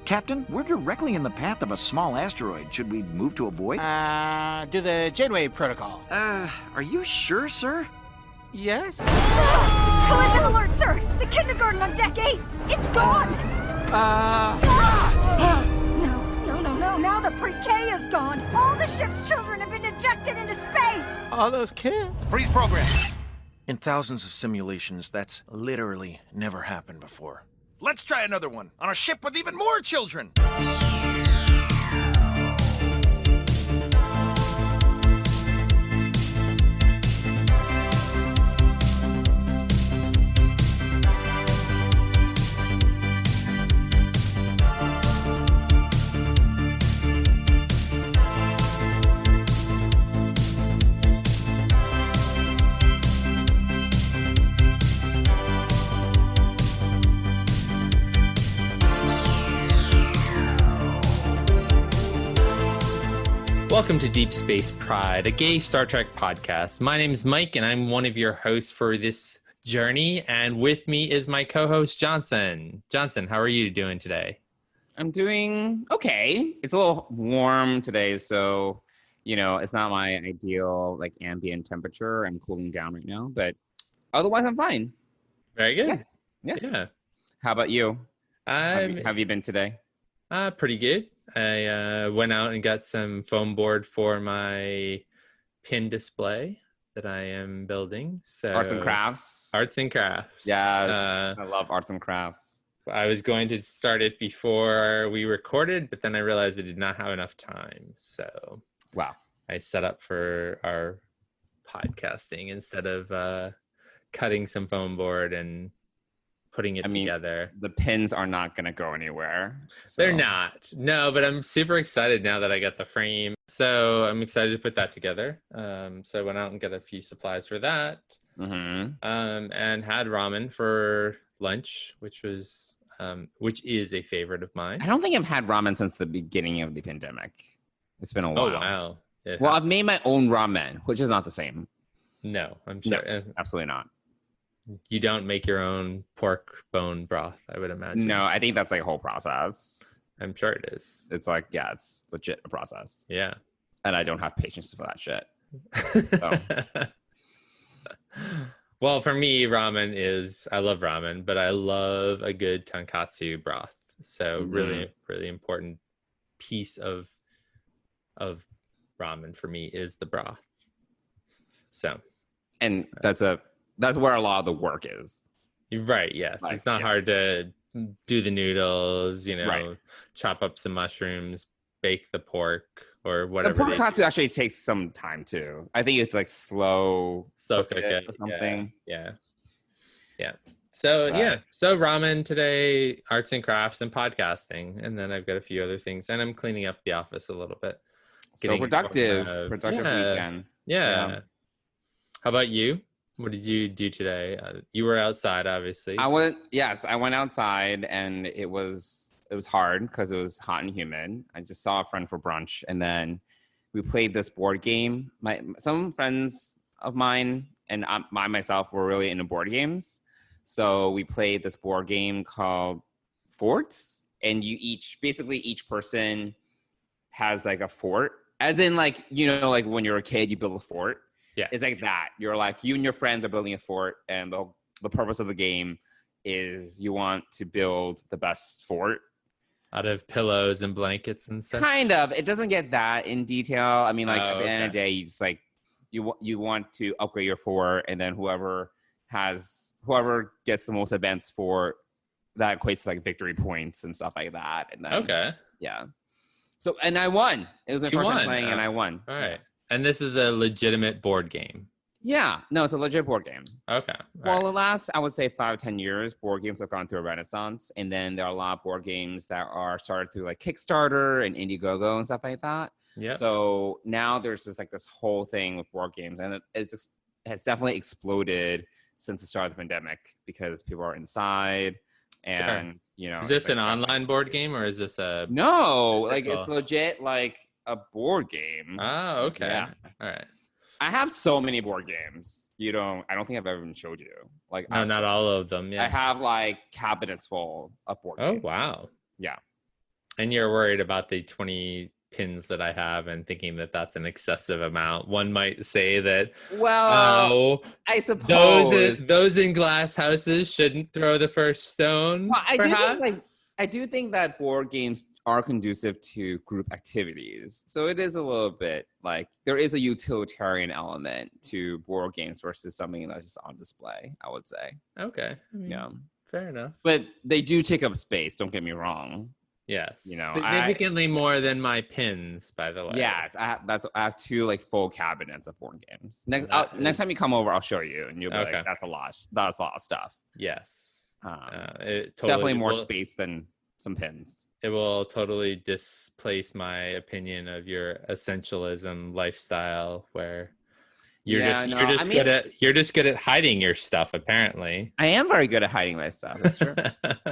Captain, we're directly in the path of a small asteroid. Should we move to avoid? Do the Janeway protocol. Are you sure, sir? Yes? Collision alert, sir! The kindergarten on deck 8! It's gone! No, now the pre-K is gone! All the ship's children have been ejected into space! All those kids? Freeze program. In thousands of simulations, that's literally never happened before. Let's try another one on a ship with even more children. Welcome to Deep Space Pride, a gay Star Trek podcast. My name is Mike, and I'm one of your hosts for this journey. And with me is my co-host, Johnson. Johnson, how are you doing today? I'm doing okay. It's a little warm today, so, it's not my ideal, ambient temperature. I'm cooling down right now, but otherwise I'm fine. Very good. Yes. Yeah. How about you? Have you been today? Pretty good. I went out and got some foam board for my pin display that I am building. So Arts and crafts. Yes. I love arts and crafts. I was going to start it before we recorded, but then I realized I did not have enough time. So wow, I set up for our podcasting instead of cutting some foam board and putting it together. The pins are not going to go anywhere. So. They're not. No, but I'm super excited now that I got the frame. So I'm excited to put that together. So I went out and got a few supplies for that. Mm-hmm. And had ramen for lunch, which is a favorite of mine. I don't think I've had ramen since the beginning of the pandemic. It's been a while. Oh, wow. I've made my own ramen, which is not the same. No, I'm sure. No, absolutely not. You don't make your own pork bone broth, I would imagine. No, I think that's a whole process. I'm sure it is. It's it's legit a process. Yeah. And I don't have patience for that shit. Well, for me, ramen I love ramen, but I love a good tonkatsu broth. So really, really important piece of ramen for me is the broth. So. And that's where a lot of the work is. Right, yes. It's not hard to do the noodles, chop up some mushrooms, bake the pork or whatever. The pork katsu actually takes some time too. I think it's slow cook it or something. Yeah. So so ramen today, arts and crafts and podcasting. And then I've got a few other things. And I'm cleaning up the office a little bit. So productive weekend. Yeah. How about you? What did you do today? You were outside, obviously. I went outside, and it was hard because it was hot and humid. I just saw a friend for brunch, and then we played this board game. Some friends of mine and myself were really into board games, so we played this board game called Forts, and each person has a fort, as in when you're a kid you build a fort. Yeah, it's like that. You're you and your friends are building a fort, and the purpose of the game is you want to build the best fort out of pillows and blankets and stuff. Kind of. It doesn't get that in detail. I mean, at the end of the day, you just you want to upgrade your fort, and then whoever gets the most advanced fort, that equates to victory points and stuff like that. And then yeah. So and I won. It was my first time playing, and I won. All right. And this is a legitimate board game. Yeah. No, it's a legit board game. Okay. The last, I would say 5-10 years, board games have gone through a renaissance. And then there are a lot of board games that are started through Kickstarter and Indiegogo and stuff like that. Yeah. So now there's just this whole thing with board games. And it has definitely exploded since the start of the pandemic because people are inside. And, Is this an online board game or is this a... No, it's legit a board game. Oh, okay. Yeah. All right. I have so many board games. I don't think I've ever even showed you. No, not all of them. Yeah. I have cabinets full of board games. Oh, wow. Yeah. And you're worried about the 20 pins that I have and thinking that that's an excessive amount. One might say that, Well, oh, I suppose those in glass houses shouldn't throw the first stone. Well, perhaps. I do think that board games are conducive to group activities. So it is a little bit like there is a utilitarian element to board games versus something that's just on display, I would say. Okay. I mean, Yeah. fair enough. But they do take up space, don't get me wrong. Yes. You know, significantly more than my pins, by the way. Yes, I have two like full cabinets of board games. Next time you come over, I'll show you, and you'll be like, "That's a lot. That's a lot of stuff." Yes. It definitely more space than some pins. It will totally displace my opinion of your essentialism lifestyle, where you're just good at hiding your stuff. Apparently, I am very good at hiding my stuff. That's true.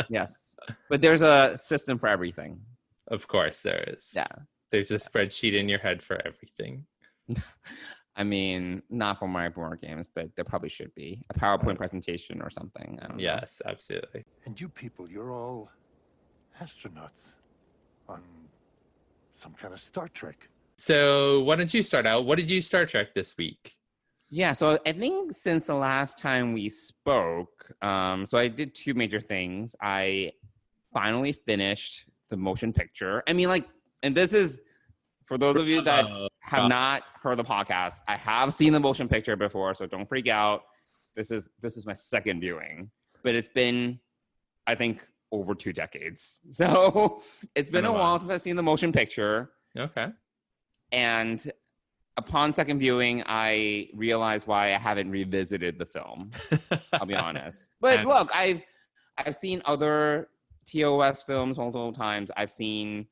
Yes. But there's a system for everything. Of course there is. Yeah. There's a spreadsheet in your head for everything. I mean, not for my board games, but there probably should be a PowerPoint presentation or something. I don't know. Yes, absolutely. And you people, you're all astronauts on some kind of Star Trek. So why don't you start out? What did you Star Trek this week? Yeah, so I think since the last time we spoke, so I did two major things. I finally finished the motion picture. I mean, like, and this is, for those of you that have not heard the podcast, I have seen the motion picture before, so don't freak out. This is my second viewing, but it's been, I think, over 2 decades. So it's been a while since I've seen the motion picture. Okay. And upon second viewing, I realized why I haven't revisited the film. I'll be honest. But look, I've seen other TOS films multiple times. I've seen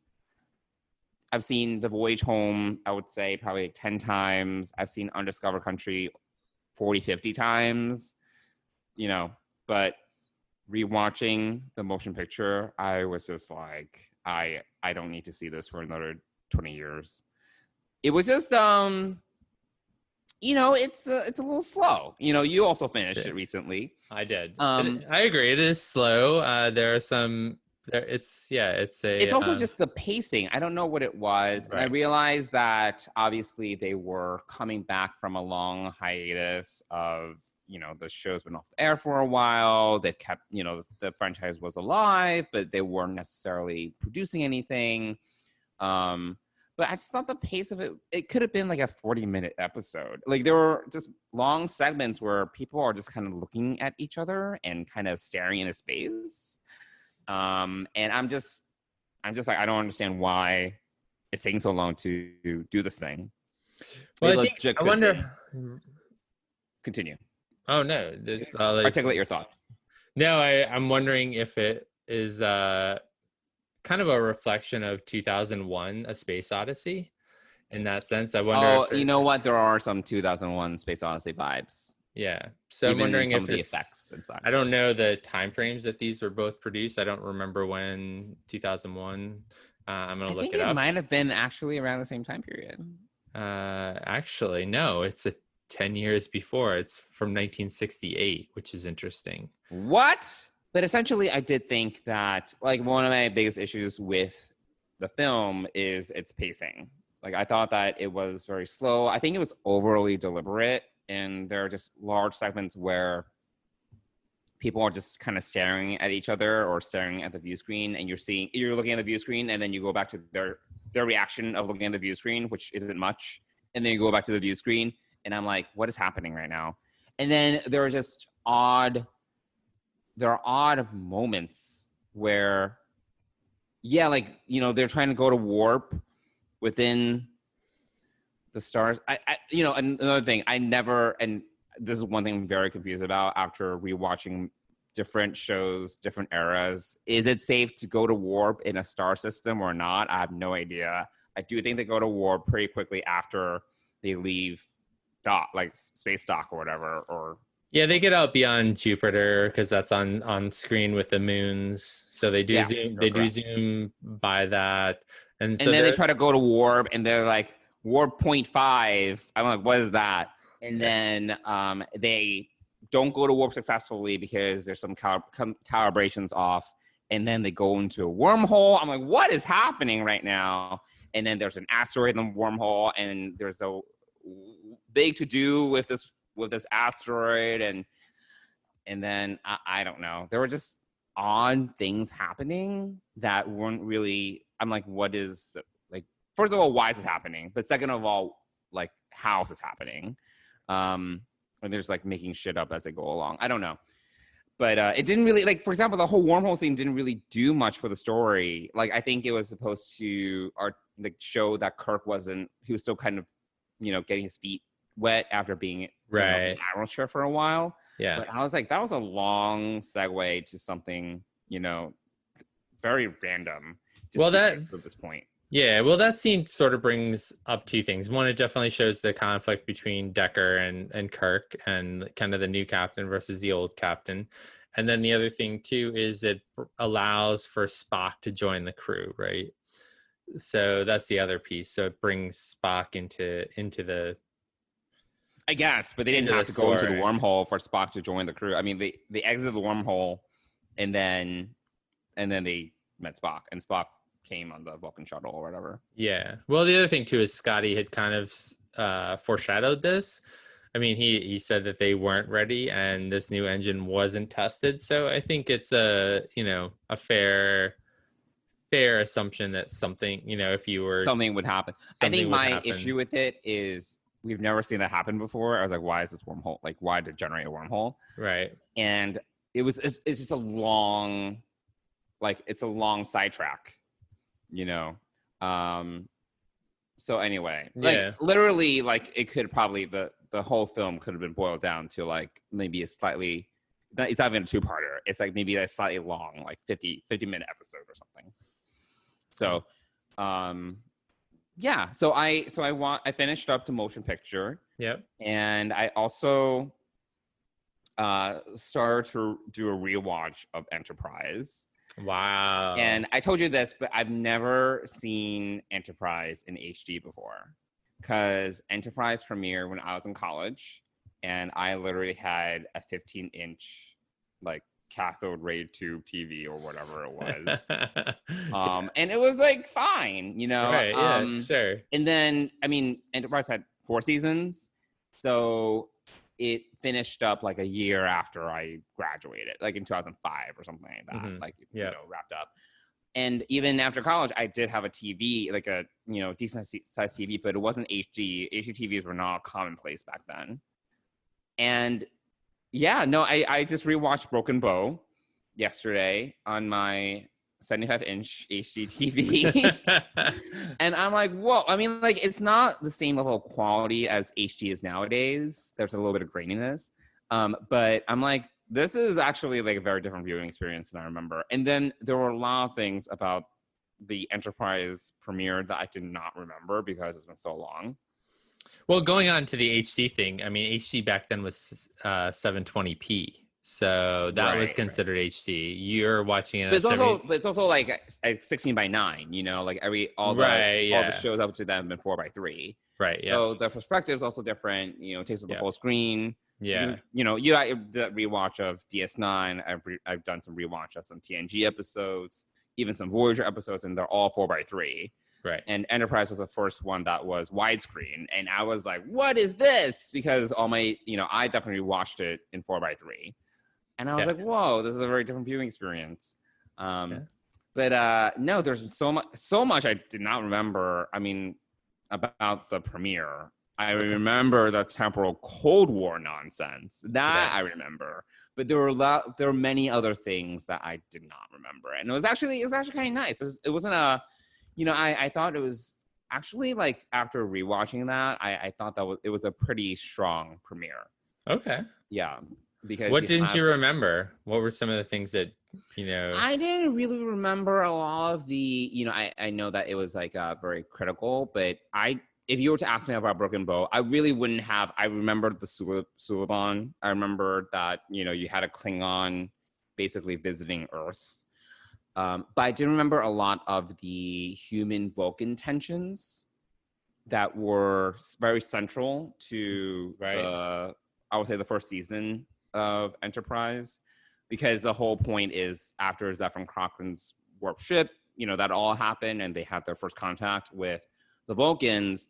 The Voyage Home, I would say probably like 10 times. I've seen Undiscovered Country 40, 50 times, you know, but rewatching the motion picture, I was just like, I don't need to see this for another 20 years. It was just, you know, it's a little slow. You know, you also finished it recently. I did. I agree. It is slow. There are some. It's also just the pacing. I don't know what it was. Right. And I realized that obviously they were coming back from a long hiatus of, you know, the show's been off the air for a while. They've kept, you know, the franchise was alive, but they weren't necessarily producing anything. But I just thought the pace of it could have been like a 40-minute episode. Like there were just long segments where people are just kind of looking at each other and kind of staring into space. And I'm just like, I don't understand why it's taking so long to do this thing. Well, I wonder. Continue. Oh no! Articulate your thoughts. No, I'm wondering if it is kind of a reflection of 2001: A Space Odyssey. In that sense, I wonder. Oh, you know what? There are some 2001: Space Odyssey vibes. Yeah, so I'm wondering if the it's effects and such. I don't know the time frames that these were both produced. I don't remember when 2001. I'm gonna look it up. It might have been actually around the same time period. Actually, no. It's 10 years before. It's from 1968, which is interesting. What? But essentially, I did think that like one of my biggest issues with the film is its pacing. Like I thought that it was very slow. I think it was overly deliberate. And there are just large segments where people are just kind of staring at each other or staring at the view screen, and you're looking at the view screen, and then you go back to their reaction of looking at the view screen, which isn't much, and then you go back to the view screen, and I'm like, what is happening right now? And then there are just odd moments where, yeah, like, you know, they're trying to go to warp within the stars. I you know, another thing, and this is one thing I'm very confused about after rewatching different shows, different eras. Is it safe to go to warp in a star system or not? I have no idea. I do think they go to warp pretty quickly after they leave space dock or whatever. Or yeah, they get out beyond Jupiter because that's on screen with the moons. So they do zoom by that, and then they try to go to warp, and they're like, warp 0.5. I'm like, what is that? And then they don't go to warp successfully because there's some calibrations off. and then they go into a wormhole. I'm like, what is happening right now? And then there's an asteroid in the wormhole, and there's the big to do with this asteroid, and then I don't know. There were just odd things happening that weren't really. I'm like, what is like? First of all, why is this happening? But second of all, like, how is this happening? And there's like making shit up as they go along. I don't know. But it didn't really, like, for example, the whole wormhole scene didn't really do much for the story. Like, I think it was supposed to show that Kirk he was still kind of, getting his feet wet after being right. admiral's chair for a while. Yeah. But I was like, that was a long segue to something, very random. At this point. Yeah, well, that scene sort of brings up two things. One, it definitely shows the conflict between Decker and Kirk and kind of the new captain versus the old captain. And then the other thing, too, is it allows for Spock to join the crew, right? So that's the other piece. So it brings Spock into the... I guess, but they didn't have to go into the wormhole for Spock to join the crew. I mean, they exited the wormhole, and then they met Spock, and Spock came on the Vulcan shuttle or whatever. Yeah. Well, the other thing too is Scotty had kind of foreshadowed this. I mean, he said that they weren't ready and this new engine wasn't tested. So I think it's a fair assumption that something, if you were something would happen. I think my issue with it is we've never seen that happen before. I was like, why is this wormhole? Like, why did it generate a wormhole? Right. And it's just a long sidetrack. So anyway, literally, it could probably the whole film could have been boiled down to maybe it's not even a two-parter. It's maybe a slightly long 50-minute episode or something. So so I finished up the motion picture. Yep. And I also started to do a rewatch of Enterprise. Wow. And I told you this, but I've never seen Enterprise in HD before, because Enterprise premiered when I was in college, and I literally had a 15-inch cathode ray tube TV or whatever it was. And it was fine, Right, yeah, sure. And then, Enterprise had 4 seasons, so it finished up a year after I graduated, in 2005 or something like that, mm-hmm. Wrapped up. And even after college, I did have a TV, a decent sized TV, but it wasn't HD. HD TVs were not commonplace back then. And I just rewatched Broken Bow yesterday on my 75-inch HD TV. And I'm like, whoa. I mean, it's not the same level of quality as HD is nowadays. There's a little bit of graininess. But I'm like, this is actually a very different viewing experience than I remember. And then there were a lot of things about the Enterprise premiere that I did not remember because it's been so long. Well, going on to the HD thing, I mean, HD back then was 720p. So that was considered HD. You're watching it. But it's also 16 by 9. All the shows up to them have been 4 by 3. Right. Yeah. So the perspective is also different. It takes the full screen. Yeah. I did a rewatch of DS9. I've done some rewatch of some TNG episodes, even some Voyager episodes, and they're all 4 by 3. Right. And Enterprise was the first one that was widescreen, and I was like, "What is this?" Because all my, I definitely watched it in 4 by 3. And I was like, whoa, this is a very different viewing experience. But no, there's so much I did not remember, about the premiere. I remember the temporal Cold War nonsense. That I remember. But there were many other things that I did not remember. And it was actually kind of nice. It wasn't I thought it was actually after rewatching that, I thought it was a pretty strong premiere. Okay. Yeah. Because what didn't you remember? What were some of the things that I didn't really remember a lot of the I know that it was very critical, but if you were to ask me about Broken Bow, I really wouldn't have. I remembered the Suliban. I remember that you had a Klingon basically visiting Earth, but I didn't remember a lot of the human Vulcan tensions that were very central to I would say the first season of Enterprise. because the whole point is after Zephyr Cochrane's warp ship, that all happened and they had their first contact with the Vulcans.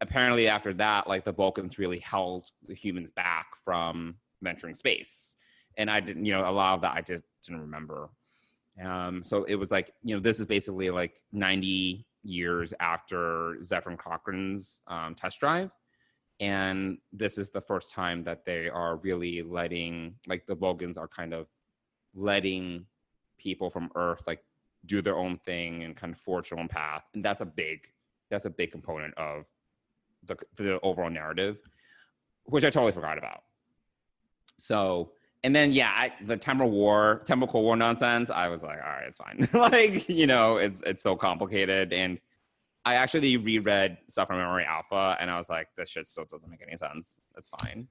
Apparently after that, like the Vulcans really held the humans back from venturing space. And I didn't, a lot of that I just didn't remember. So it was like, this is basically like 90 years after Zephyr Cochrane's test drive. And this is the first time that they are really letting, like the Vulcans are kind of letting people from Earth like do their own thing and kind of forge their own path. And that's a big component of the overall narrative, which I totally forgot about. So, and then the Temporal Cold War nonsense, I was like, all right, it's fine. Like, it's so complicated. And I actually reread stuff from Memory Alpha, and I was like, this shit still doesn't make any sense. It's fine.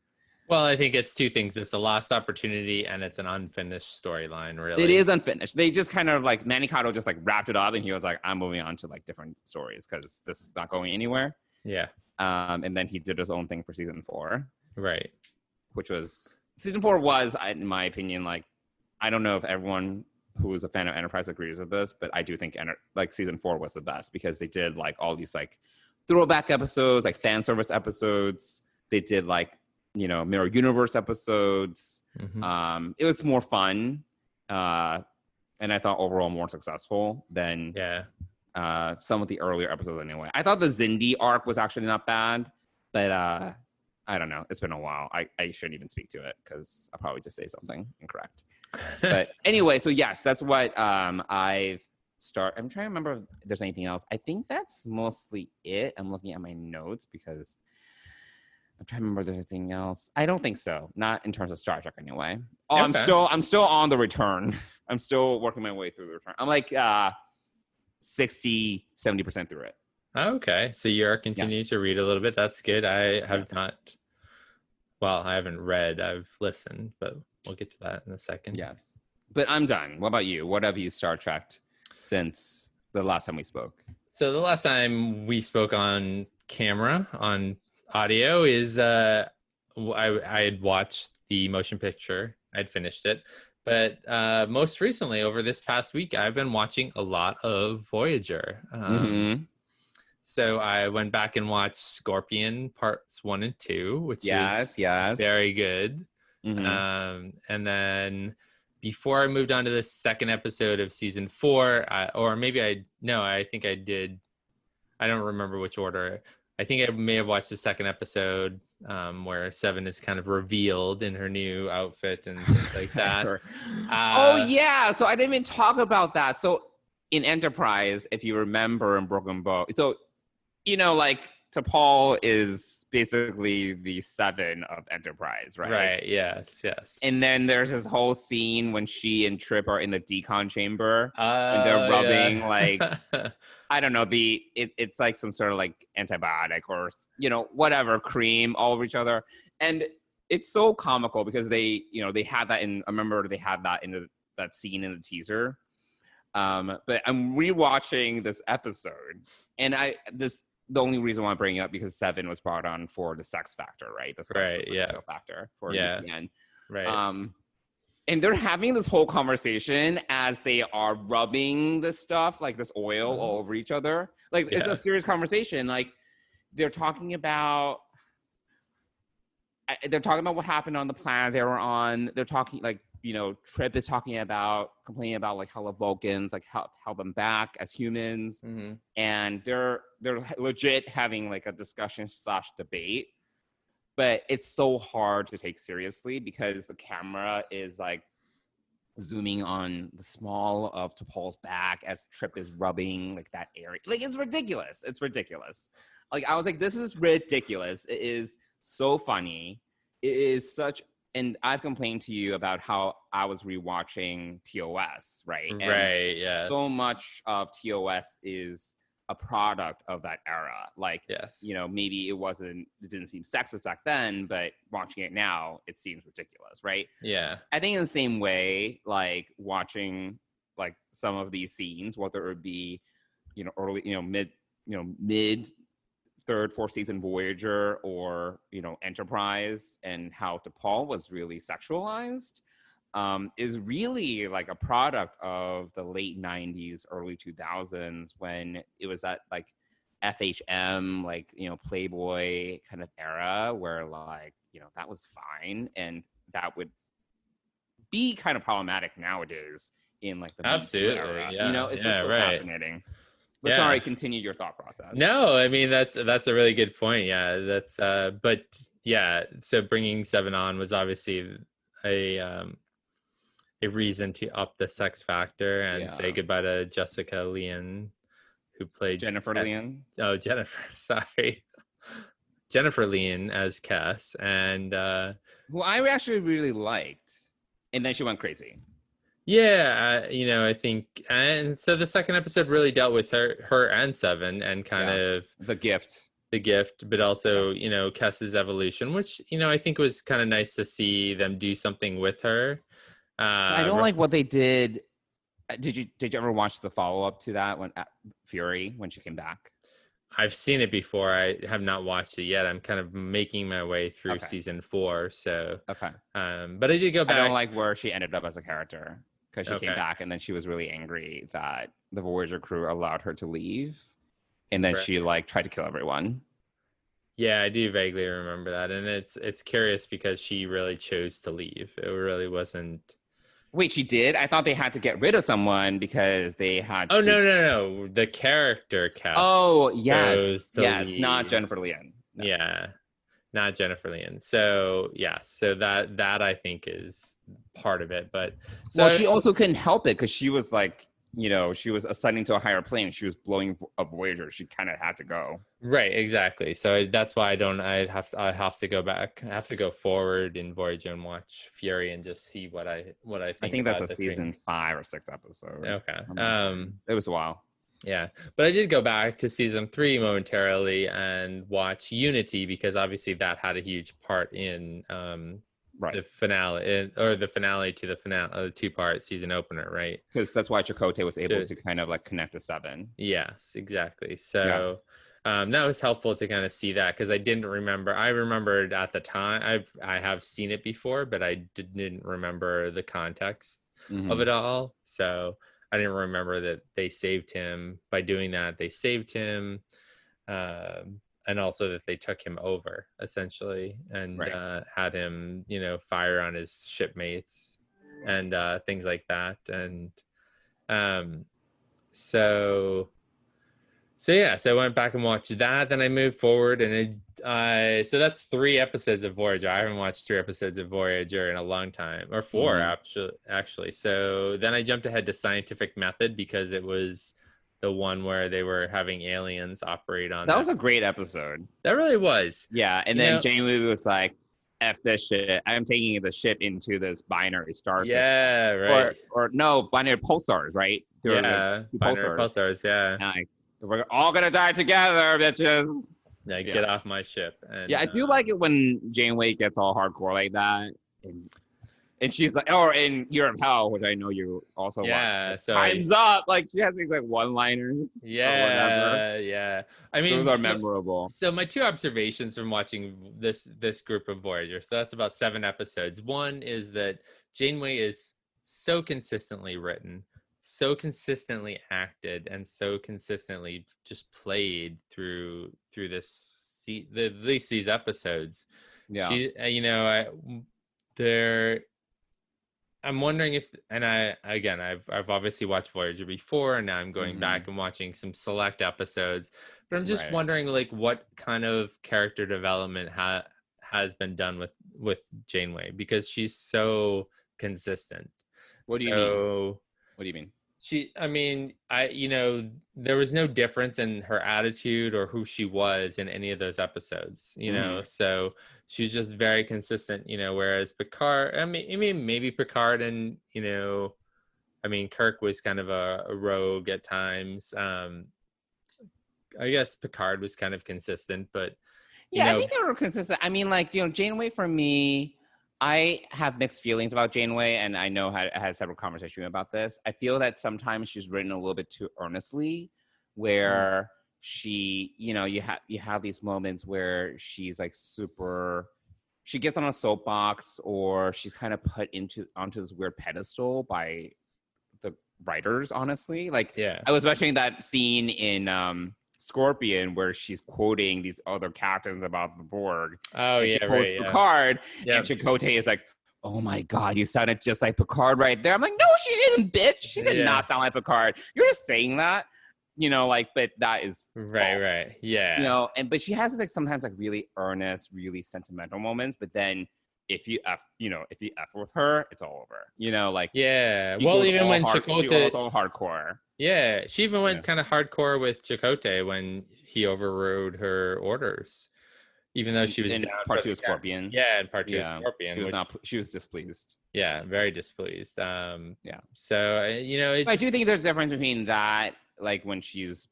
Well, I think it's two things. It's a lost opportunity, and it's an unfinished storyline, really. It is unfinished. They just kind of like, Manny Kato just like wrapped it up, and he was like, I'm moving on to like different stories because this is not going anywhere. Yeah. And then he did his own thing for season 4. Right. Which was, season 4 was, in my opinion, like, I don't know if everyone who is a fan of Enterprise agrees with this, but I do think like season 4 was the best because they did like all these like throwback episodes, like fan service episodes. They did like, mirror universe episodes. Mm-hmm. It was more fun. And I thought overall more successful than some of the earlier episodes anyway. I thought the Zindi arc was actually not bad, but I don't know. It's been a while. I shouldn't even speak to it because I'll probably just say something incorrect. But anyway, so yes, that's what I've started. I'm trying to remember if there's anything else. I think that's mostly it. I'm looking at my notes because I'm trying to remember if there's anything else. I don't think so. Not in terms of Star Trek anyway. Oh, Okay. I'm still on the return. I'm still working my way through the return. I'm like 60, 70% through it. Okay. So you're continuing to read a little bit. That's good. I have not. Well, I haven't read. I've listened, but we'll get to that in a second. Yes. But I'm done. What about you? What have you Star Trekked since the last time we spoke? So the last time we spoke on camera, on audio, is I had watched the motion picture. I'd finished it. But most recently, over this past week, I've been watching a lot of Voyager. So I went back and watched Scorpion parts 1 and 2, which is very good. And then before I moved on to the second episode of season 4, I think I did. I don't remember which order. I think I may have watched the second episode where Seven is kind of revealed in her new outfit and things like that. So I didn't even talk about that. So in Enterprise, if you remember in Broken Bow, so like T'Pol is basically the Seven of Enterprise, right? Right. Yes. And then there's this whole scene when she and Trip are in the decon chamber and they're rubbing like I don't know, it's like some sort of like antibiotic or whatever cream all over each other, and it's so comical because they had that in. I remember they had that in that scene in the teaser. But I'm rewatching this episode, and the only reason why I'm bringing it up because Seven was brought on for the sex factor, right? The sex factor for UPN. Right. And they're having this whole conversation as they are rubbing this stuff, like this oil all over each other. Like, it's a serious conversation. Like, they're talking about what happened on the planet they were on. They're talking, like, Trip is complaining about, like, how the Vulcans, like, held them back as humans. Mm-hmm. And they're legit having, like, a discussion/debate. But it's so hard to take seriously because the camera is like zooming on the small of T'Pol's back as Trip is rubbing like that area. Like, it's ridiculous. Like, I was like, this is ridiculous. It is so funny. It is such, and I've complained to you about how I was rewatching TOS, right? And right, yeah. so much of TOS is a product of that era. Like, maybe it didn't seem sexist back then, but watching it now, it seems ridiculous, right? Yeah. I think in the same way, like watching like some of these scenes, whether it be, early, mid third, fourth season Voyager or, Enterprise, and how T'Pol was really sexualized. is really like a product of the late 90s, early 2000s, when it was that like FHM, like, Playboy kind of era where like, that was fine. And that would be kind of problematic nowadays in like the Me Too Absolutely, era. yeah. It's Yeah, just so right. fascinating. But Yeah. sorry, continue your thought process. No, I mean that's a really good point. Yeah, that's but yeah, so bringing Seven on was obviously a reason to up the sex factor and say goodbye to Jessica Leon, who played Jennifer Leon. Oh, Jennifer, sorry. Jennifer Leon as Cass, and who I actually really liked, and then she went crazy. Yeah, I think, and so the second episode really dealt with her and Seven, and kind of the gift, but also Cass's evolution, which I think was kind of nice to see them do something with her. I don't like what they did. Did you ever watch the follow up to that when Fury when she came back? I've seen it before. I have not watched it yet. I'm kind of making my way through season 4. So okay, but I did go back. I don't like where she ended up as a character, because she came back and then she was really angry that the Voyager crew allowed her to leave, and then she like tried to kill everyone. Yeah, I do vaguely remember that, and it's curious because she really chose to leave. It really wasn't. Wait, she did? I thought they had to get rid of someone because they had. Oh no! The character Cass. Oh yes, leave. Not Jennifer Leon. No. Yeah, not Jennifer Leon. So so that I think is part of it. But well, she also couldn't help it because she was like, she was ascending to a higher plane. She was blowing a Voyager. She kind of had to go. Right, exactly. So that's why I have to go back. I have to go forward in Voyager and watch Fury and just see what I think. I think that's a season 5 or 6 episode. Okay. It was a while. Yeah, but I did go back to season 3 momentarily and watch Unity, because obviously that had a huge part in the finale, or the finale to the finale, 2-part season opener, right? Because that's why Chakotay was able to kind of like connect with Seven. Yes, exactly. So that was helpful to kind of see that, because I didn't remember. I remembered at the time. I have seen it before, but I didn't remember the context of it all. So I didn't remember that they saved him. By doing that, they saved him. And also that they took him over, essentially, and had him, fire on his shipmates and things like that. And so I went back and watched that. Then I moved forward, and so that's 3 episodes of Voyager. I haven't watched 3 episodes of Voyager in a long time, or 4 actually. So then I jumped ahead to Scientific Method, because it was the one where they were having aliens operate on. That was a great episode. That really was. Yeah, and then Janeway was like, "F this shit. I'm taking the ship into this binary star system." Yeah, right. Or no, binary pulsars, right? Binary pulsars. Yeah. And like, we're all gonna die together, bitches. Yeah, get off my ship. And, I do like it when Janeway gets all hardcore like that. And she's like, or in Year of Hell, which I know you also watch. So time's up. Like, she has these like one-liners. Yeah. I mean, those are memorable. So my 2 observations from watching this group of Voyager. So that's about 7 episodes. One is that Janeway is so consistently written, so consistently acted, and so consistently just played through this at least these episodes. Yeah. She, I'm wondering if, and I've obviously watched Voyager before, and now I'm going back and watching some select episodes, but I'm just wondering, like, what kind of character development has been done with Janeway, because she's so consistent. What do you mean? What do you mean? There was no difference in her attitude or who she was in any of those episodes, so she was just very consistent, whereas Picard, maybe Picard and, Kirk was kind of a rogue at times. I guess Picard was kind of consistent, but I think they were consistent. Janeway for me, I have mixed feelings about Janeway, and I know I had several conversations about this. I feel that sometimes she's written a little bit too earnestly, where she, you have these moments where she's like super she gets on a soapbox, or she's kind of put onto this weird pedestal by the writers, honestly. Like, Yeah. I was mentioning that scene in Scorpion where she's quoting these other captains about the Borg. Oh, and yeah, she quotes right, yeah. Picard, Yep. and Chakotay is like, oh my God, you sounded just like Picard right there. I'm like, no, she didn't, bitch. She did Yeah. not sound like Picard. You're just saying that, like, but that is Right, false. right. Yeah. But she has like sometimes like really earnest, really sentimental moments, but then if you F with her, it's all over. Like, Yeah. she Well, goes even all when she Chakotay, goes all hardcore. yeah, she even went Yeah. kind of hardcore with Chakotay when he overrode her orders, even though she was in down part for 2 the of Scorpion. Yeah, in part 2 of Scorpion. She was she was displeased. Yeah, very displeased. Yeah. So I do think there's a difference between that, like when she's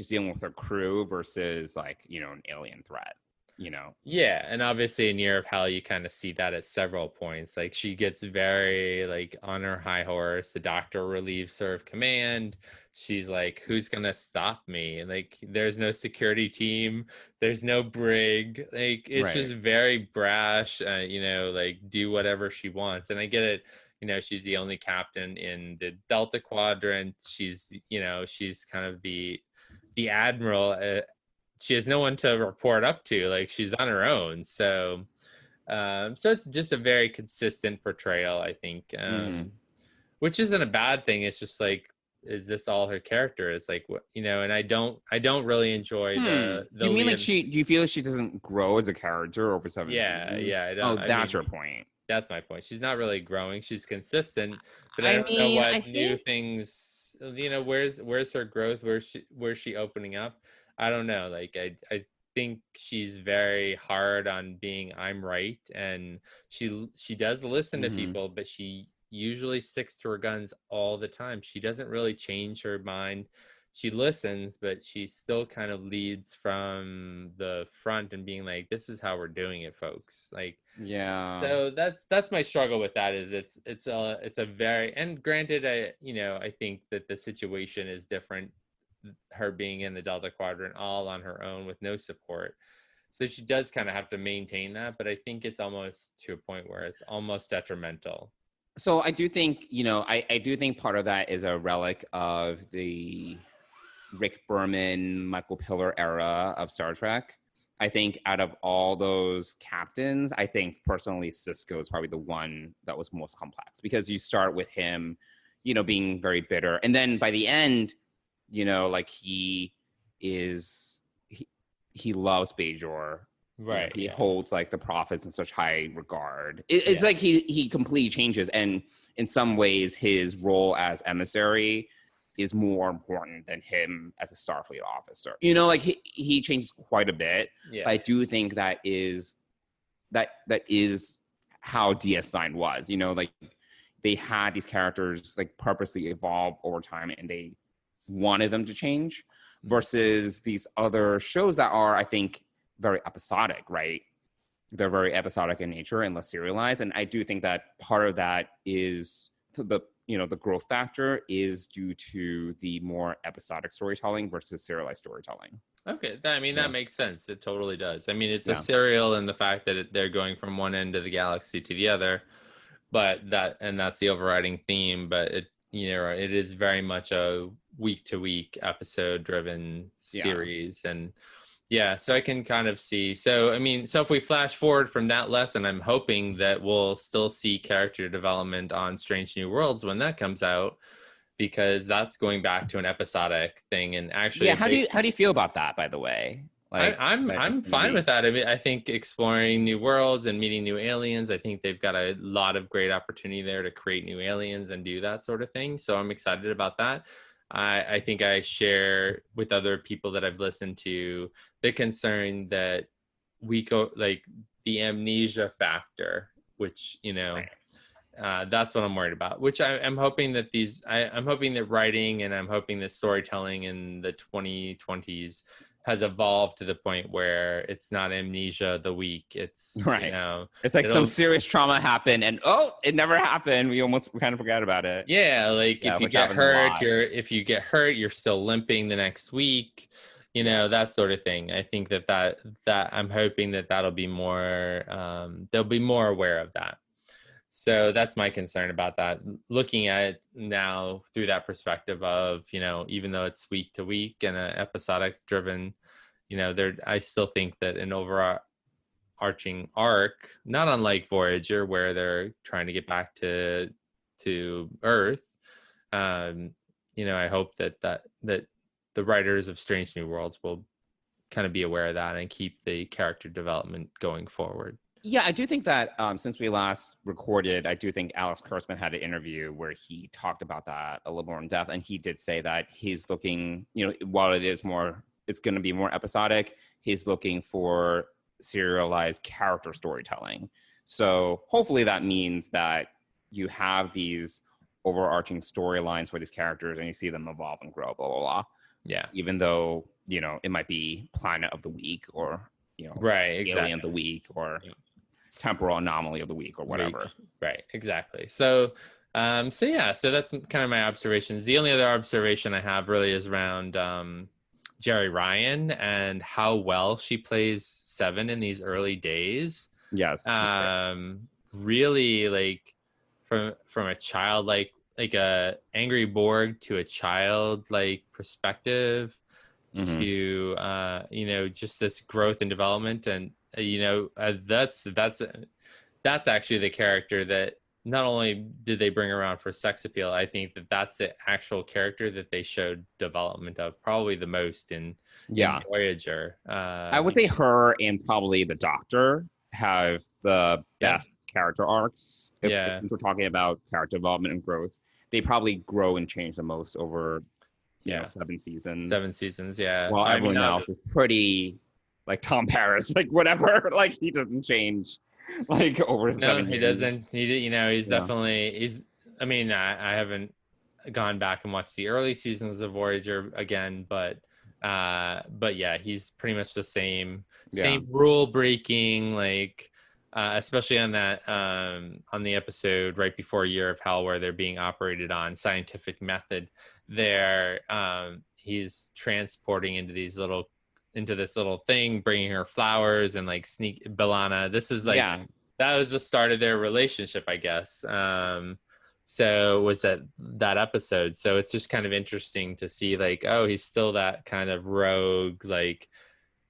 dealing with her crew versus like an alien threat. Yeah, and obviously in Year of Hell, you kind of see that at several points. Like, she gets very like on her high horse. The Doctor relieves her of command. She's like, "Who's gonna stop me?" Like, there's no security team. There's no brig. Like, it's Right. just very brash. Like, do whatever she wants. And I get it. She's the only captain in the Delta Quadrant. She's kind of the admiral. She has no one to report up to. Like, she's on her own. So it's just a very consistent portrayal, I think, which isn't a bad thing. It's just like, is this all her character is? Like, what, and I don't really enjoy the do you mean Liam... like do you feel she doesn't grow as a character over 7 seasons? Yeah, I don't. That's your point. That's my point. She's not really growing. She's consistent, but I don't know mean, what I new think... things. Where's her growth? Where's she opening up? I don't know. Like, I think she's very hard on being I'm right, and she does listen to people, but she usually sticks to her guns all the time. She doesn't really change her mind. She listens, but she still kind of leads from the front and being like, "This is how we're doing it, folks." Like, yeah. So that's my struggle with that. Is it's a very, and granted, I think that the situation is different. Her being in the Delta Quadrant all on her own with no support, so she does kind of have to maintain that, but I think it's almost to a point where it's almost detrimental. So I do think I do think part of that is a relic of the Rick Berman, Michael Piller era of Star Trek. I think out of all those captains, I think personally Sisko is probably the one that was most complex, because you start with him being very bitter, and then by the end like he loves Bajor. Right. He holds like the prophets in such high regard. It's like he completely changes, and in some ways his role as emissary is more important than him as a Starfleet officer. Like he changes quite a bit. Yeah. But I do think that is how DS9 was. Like they had these characters like purposely evolve over time, and they wanted them to change, versus these other shows that are, I think, very episodic, right? They're very episodic in nature and less serialized. And I do think that part of that is the growth factor is due to the more episodic storytelling versus serialized storytelling. Okay. That makes sense. It totally does. I mean, it's a serial in the fact that they're going from one end of the galaxy to the other, but that's the overriding theme. But it is very much a week to week episode driven series. And so I can kind of see. So if we flash forward from that lesson, I'm hoping that we'll still see character development on Strange New Worlds when that comes out, because that's going back to an episodic thing. And actually, how do you feel about that, by the way? Like, I'm fine with that. I mean, I think exploring new worlds and meeting new aliens, I think they've got a lot of great opportunity there to create new aliens and do that sort of thing. So I'm excited about that. I think I share with other people that I've listened to the concern that we go like the amnesia factor, which, that's what I'm worried about, which I'm hoping that I'm hoping that writing and I'm hoping that storytelling in the 2020s has evolved to the point where it's not amnesia of the week. It's right. It's like some serious trauma happened and it never happened. We kind of forgot about it. Yeah, like if you get hurt, you're still limping the next week. you know, that sort of thing. I think that I'm hoping that that'll be more, they'll be more aware of that. So that's my concern about that. Looking at it now through that perspective of, you know, even though it's week to week and an episodic driven, you know, I still think that an overarching arc, not unlike Voyager, where they're trying to get back to Earth. You know, I hope that the writers of Strange New Worlds will kind of be aware of that and keep the character development going forward. Yeah, I do think that since we last recorded, I do think Alex Kurtzman had an interview where he talked about that a little more in depth, and he did say that he's looking, you know, while it's going to be more episodic, he's looking for serialized character storytelling. So hopefully that means that you have these overarching storylines for these characters and you see them evolve and grow, blah, blah, blah. Yeah. Even though, you know, it might be Planet of the Week or, you know, right, exactly. Alien of the Week or Temporal Anomaly of the Week or whatever. Right, exactly. So that's kind of my observations. The only other observation I have really is around Jerry Ryan and how well she plays Seven in these early days. Yes. Really, like from a child, like a angry Borg to a child like perspective, to you know, just this growth and development, and you know, that's actually the character that not only did they bring around for sex appeal, I think that's the actual character that they showed development of probably the most in Voyager. I would say her and probably the Doctor have the best character arcs. If we're talking about character development and growth, they probably grow and change the most over you know, 7 seasons. 7 seasons, yeah. While everyone else is pretty like Tom Paris, like whatever, like he doesn't change like over 7 years. No, he doesn't. You know, he's definitely, I mean, I haven't gone back and watched the early seasons of Voyager again, but yeah, he's pretty much the same rule breaking, like, especially on that, on the episode right before Year of Hell, where they're being operated on scientific method there. He's transporting into this little thing, bringing her flowers and like sneak B'Elanna. This is like, that was the start of their relationship, I guess. So was that episode. So it's just kind of interesting to see like, oh, he's still that kind of rogue, like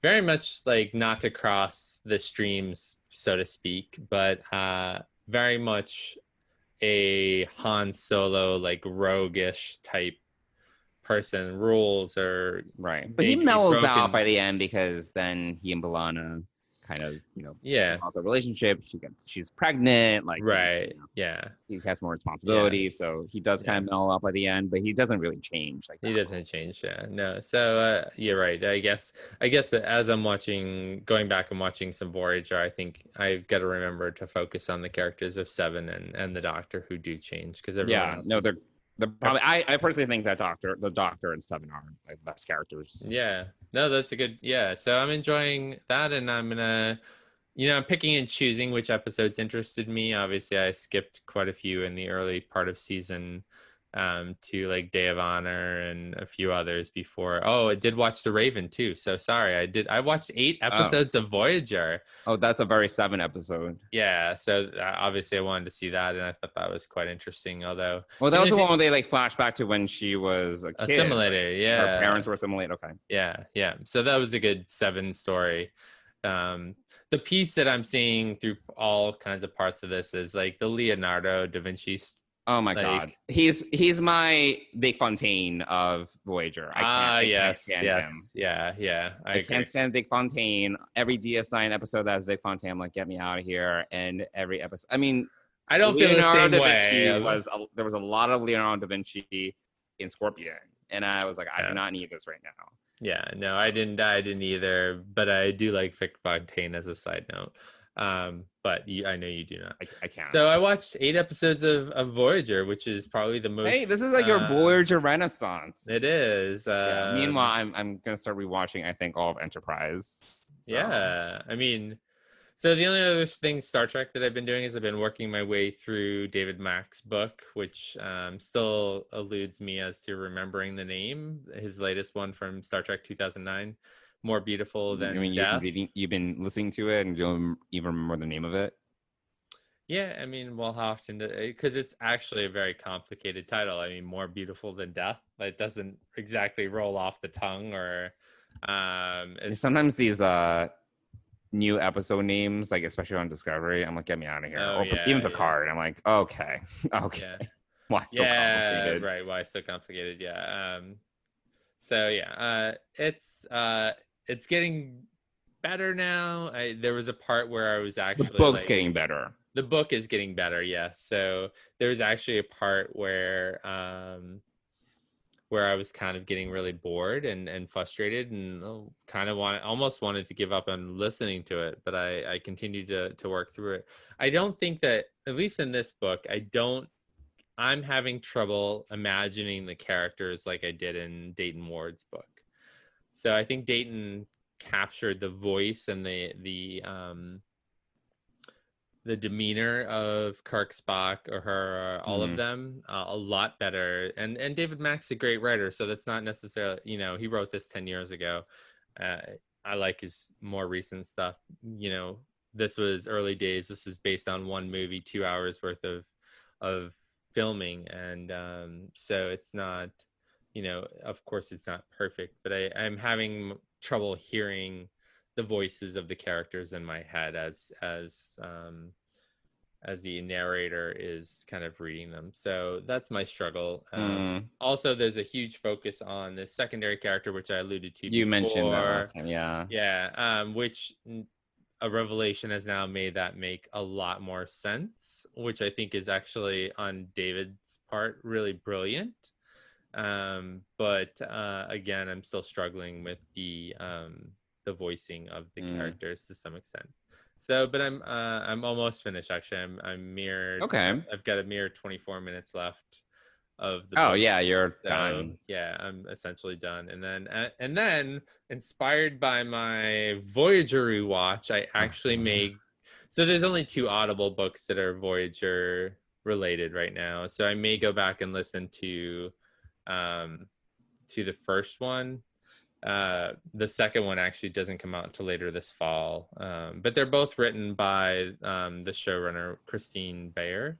very much like not to cross the streams, so to speak, but very much a Han Solo, like roguish type person. Rules are right, but he mellows out by the end because then he and B'Elanna kind of, you know, about the relationship. She's pregnant, like, right, you know, he has more responsibility, so he does kind of mellow out by the end, but he doesn't really change. Like he doesn't change, no. So you're right. I guess that as I'm going back and watching some Voyager, I think I've got to remember to focus on the characters of Seven and the Doctor who do change, because they're probably, I personally think that the Doctor and Seven are like the best characters. Yeah, no, that's a good, so I'm enjoying that, and I'm gonna, you know, I'm picking and choosing which episodes interested me. Obviously, I skipped quite a few in the early part of season to like Day of Honor and a few others before. Oh, I did watch The Raven too. So sorry, I watched 8 episodes of Voyager. Oh, that's a very 7 episode. Yeah, so obviously I wanted to see that, and I thought that was quite interesting. Although, well, that was the one where they like flash back to when she was a kid. Assimilated. Yeah, her parents were assimilated. Okay. Yeah. So that was a good 7 story. The piece that I'm seeing through all kinds of parts of this is like the Leonardo da Vinci. Oh my God, he's my Vic Fontaine of Voyager. I can't stand him. Yeah. I can't stand Vic Fontaine. Every DS9 episode that has Vic Fontaine, I'm like, get me out of here. And every episode, I mean, I don't feel the same way. There was a lot of Leonardo da Vinci in Scorpion, and I was like, I do not need this right now. Yeah, no, I didn't either, but I do like Vic Fontaine as a side note. But I know you do not. I can't. So I watched 8 episodes of Voyager, which is probably the most. Hey, this is like your Voyager renaissance. It is. Meanwhile, I'm gonna start rewatching, I think, all of Enterprise. So. Yeah, I mean, So the only other thing Star Trek that I've been doing is I've been working my way through David Mack's book, which still eludes me as to remembering the name. His latest one from Star Trek 2009, More Beautiful Than I mean, Death. you've been listening to it and you don't even remember the name of it? Yeah, I mean, we'll have to, because it's actually a very complicated title. I mean, More Beautiful Than Death. It doesn't exactly roll off the tongue, or sometimes these new episode names, like especially on Discovery, I'm like, get me out of here. Oh, Or yeah, even Picard, I'm like, okay. Yeah. Why so complicated? Right. Why so complicated? Yeah. So yeah, it's getting better now. There was a part where I was actually The book's getting better. The book is getting better, yeah. So there was actually a part where I was kind of getting really bored and frustrated, and almost wanted to give up on listening to it, but I continued to work through it. I don't think that, at least in this book, I'm having trouble imagining the characters like I did in Dayton Ward's book. So I think Dayton captured the voice and the demeanor of Kirk, Spock, or her, all of them, a lot better. And David Mack's a great writer, so that's not necessarily, he wrote this 10 years ago. I like his more recent stuff. This was early days. This was based on one movie, 2 hours worth of filming, and so it's not, of course it's not perfect, but I'm having trouble hearing the voices of the characters in my head as the narrator is kind of reading them. So that's my struggle. Also, there's a huge focus on this secondary character, which I alluded to you before. Mentioned that last time. Yeah. Which a revelation has now made that make a lot more sense, which I think is actually, on David's part, really brilliant. But again, I'm still struggling with the voicing of the characters to some extent. So, but I'm almost finished. Actually, I'm mere. Okay. I've got a mere 24 minutes left of the. Oh book. yeah, you're done. Yeah, I'm essentially done. And then, inspired by my Voyager rewatch, I actually made. So there's only 2 Audible books that are Voyager related right now. So I may go back and listen to the first one. The second one actually doesn't come out until later this fall, but they're both written by the showrunner Christine Bayer.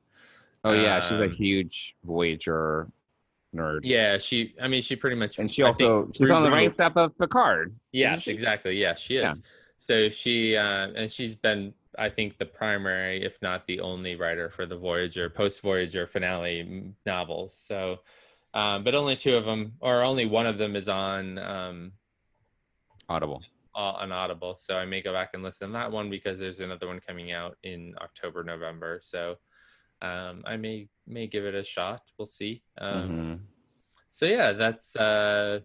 Oh yeah, she's a huge Voyager nerd. Yeah, she pretty much, and she's on the right step of Picard. Yes, exactly. Yeah, she is. Yeah. So she and she's been, I think, the primary, if not the only, writer for the post Voyager finale novels. So. But only 2 of them, or only one of them, is on Audible. On Audible. So I may go back and listen to that one, because there's another one coming out in October, November. So I may give it a shot. We'll see. So yeah, that's there's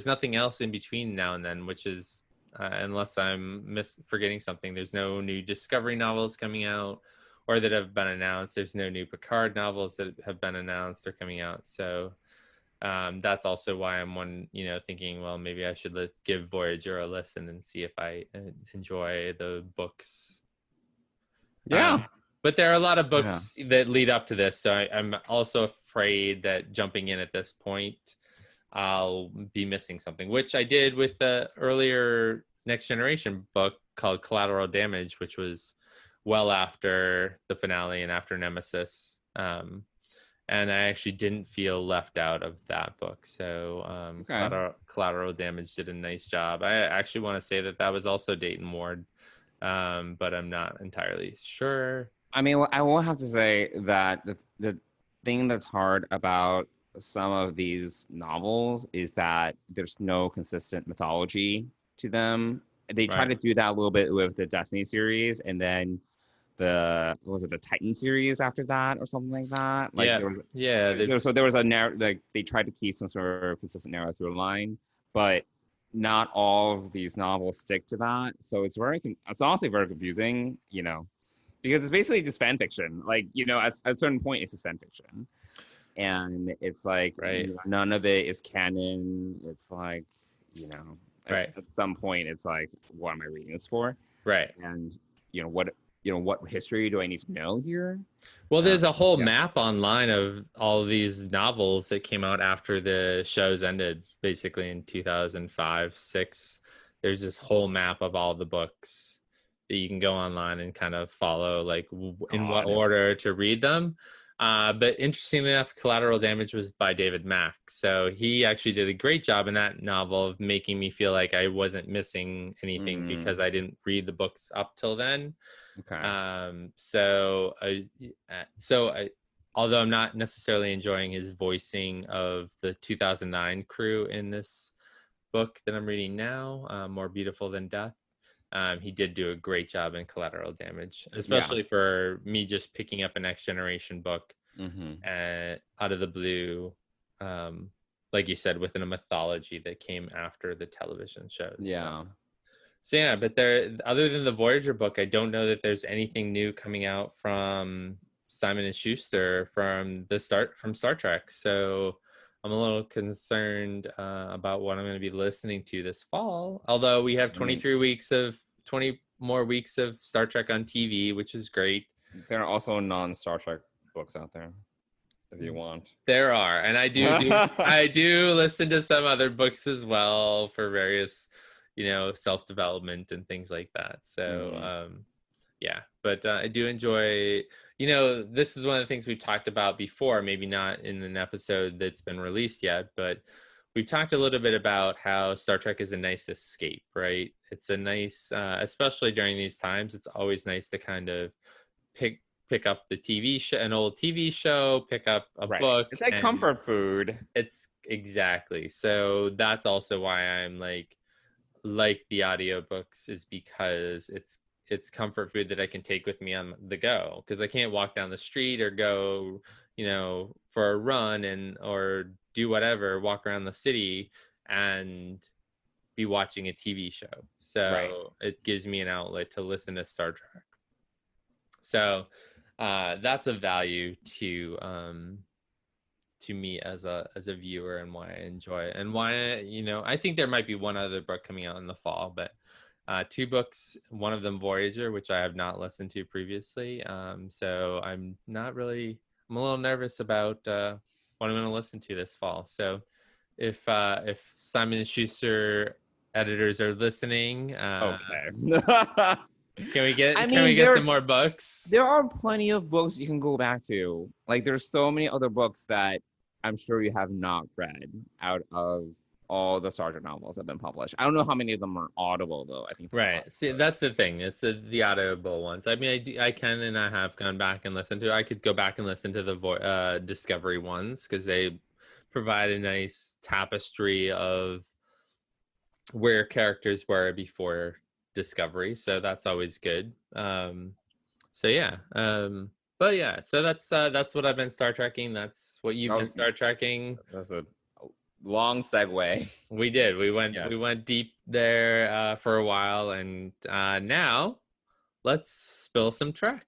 nothing else in between now and then, which is unless I'm forgetting something. There's no new Discovery novels coming out, or that have been announced. There's no new Picard novels that have been announced or coming out. So that's also why I'm thinking, well, maybe I should give Voyager a listen and see if I enjoy the books. Yeah. But there are a lot of books that lead up to this. So I'm also afraid that jumping in at this point, I'll be missing something, which I did with the earlier Next Generation book called Collateral Damage, which was well after the finale and after Nemesis, and I actually didn't feel left out of that book. So Collateral Damage did a nice job. I actually want to say that was also Dayton Ward, but I'm not entirely sure. I mean, I will have to say that the thing that's hard about some of these novels is that there's no consistent mythology to them. They try to do that a little bit with the Destiny series, and then the Titan series after that, or something like that. There was a narrative, they tried to keep some sort of consistent narrative through a line, but not all of these novels stick to that. So it's honestly very confusing, because it's basically just fan fiction. At a certain point, it's just fan fiction, and it's like none of it is canon. It's like at some point, it's like, what am I reading this for? Right. And what history do I need to know here? Well, there's a whole yes. map online of all these novels that came out after the shows ended, basically in 2005, 6. There's this whole map of all the books that you can go online and kind of follow, like in what God. order to read them. But interestingly enough, Collateral Damage was by David Mack. So he actually did a great job in that novel of making me feel like I wasn't missing anything because I didn't read the books up till then. Okay. Although I'm not necessarily enjoying his voicing of the 2009 crew in this book that I'm reading now, More Beautiful Than Death, he did do a great job in Collateral Damage, especially for me just picking up a Next Generation book out of the blue, like you said, within a mythology that came after the television shows. Yeah. So yeah, but other than the Voyager book, I don't know that there's anything new coming out from Simon and Schuster from Star Trek. So I'm a little concerned about what I'm going to be listening to this fall. Although we have 20 more weeks of Star Trek on TV, which is great. There are also non-Star Trek books out there, if you want. There are, and I do listen to some other books as well for various, self-development and things like that. So yeah, but I do enjoy, this is one of the things we've talked about before, maybe not in an episode that's been released yet, but we've talked a little bit about how Star Trek is a nice escape, right? It's a nice, especially during these times, it's always nice to kind of pick up an old TV show, pick up a book. It's like comfort food. It's exactly. So that's also why I'm like the audiobooks, is because it's comfort food that I can take with me on the go, because I can't walk down the street or go, for a run or do whatever, walk around the city and be watching a TV show. So it gives me an outlet to listen to Star Trek. So that's a value to me as a viewer, and why I enjoy it, and why I think there might be one other book coming out in the fall, but 2 books, one of them Voyager, which I have not listened to previously. So I'm a little nervous about what I'm going to listen to this fall. So if Simon & Schuster editors are listening, okay. Can we get some more books? There are plenty of books you can go back to. Like, there's so many other books that I'm sure you have not read out of all the Star Trek novels that have been published. I don't know how many of them are Audible, though. I think right. See, that's the thing. It's the Audible ones. I mean, I can and I have gone back and listened to. I could go back and listen to the Discovery ones, because they provide a nice tapestry of where characters were before Discovery, so that's always good. So yeah, but yeah, so that's what I've been Star Trekking. That's what you've been Star Trekking. That's a long segue. We went deep there for a while, and now let's spill some Trek.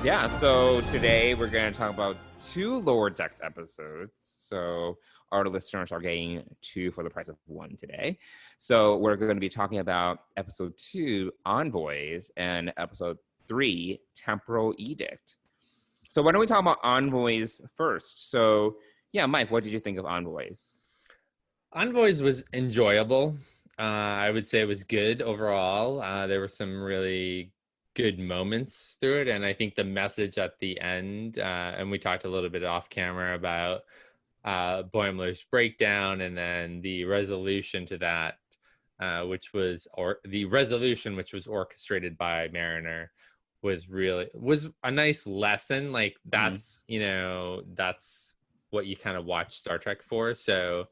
Yeah, so today we're going to talk about 2 Lower Decks episodes. So our listeners are getting 2 for the price of 1 today. So we're going to be talking about episode 2, Envoys, and episode 3, Temporal Edict. So why don't we talk about Envoys first? So yeah, Mike, what did you think of Envoys? Envoys was enjoyable. I would say it was good overall. There were some really good moments through it, and I think the message at the end, and we talked a little bit off camera about Boimler's breakdown, and then the resolution to that, which was orchestrated by Mariner, was a nice lesson. Like, that's that's what you kind of watch Star Trek for. So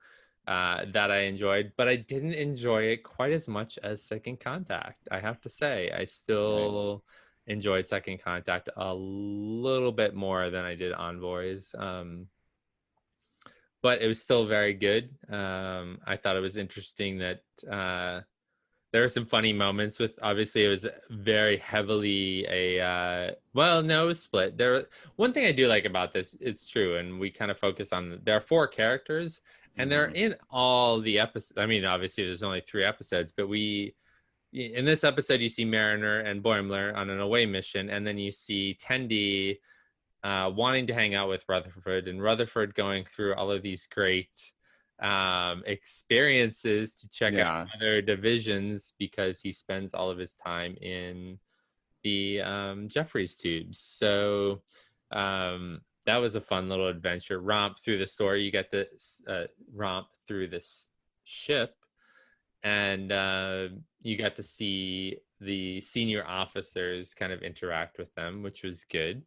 that I enjoyed, but I didn't enjoy it quite as much as Second Contact. I have to say, I still enjoyed Second Contact a little bit more than I did Envoys. but it was still very good. I thought it was interesting that there were some funny moments with, obviously it was very heavily well, no, it was split. One thing I do like about this, it's true, and we kind of focus on, there are 4 characters and they're in all the episodes. I mean, obviously there's only 3 episodes, but in this episode you see Mariner and Boimler on an away mission, and then you see Tendi wanting to hang out with Rutherford, and Rutherford going through all of these great experiences to check out other divisions, because he spends all of his time in the Jeffries tubes. So that was a fun little adventure. Romp through the story. You get to romp through this ship, and you got to see the senior officers kind of interact with them, which was good.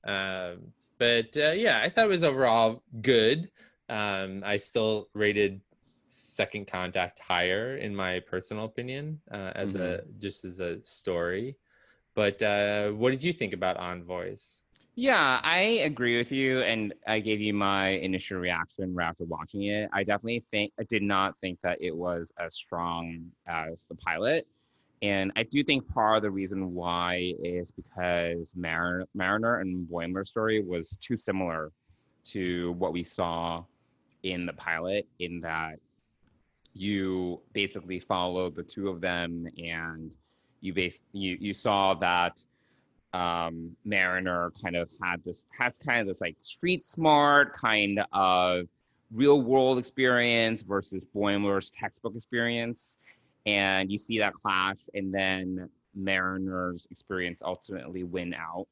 But yeah, I thought it was overall good. I still rated Second Contact higher, in my personal opinion, as a story. But what did you think about Envoys? Yeah, I agree with you, and I gave you my initial reaction right after watching it. I did not think that it was as strong as the pilot. And I do think part of the reason why is because Mariner and Boimler's story was too similar to what we saw in the pilot, in that you basically followed the 2 of them, and you saw that Mariner has this like street smart kind of real world experience versus Boimler's textbook experience. And you see that clash, and then Mariner's experience ultimately win out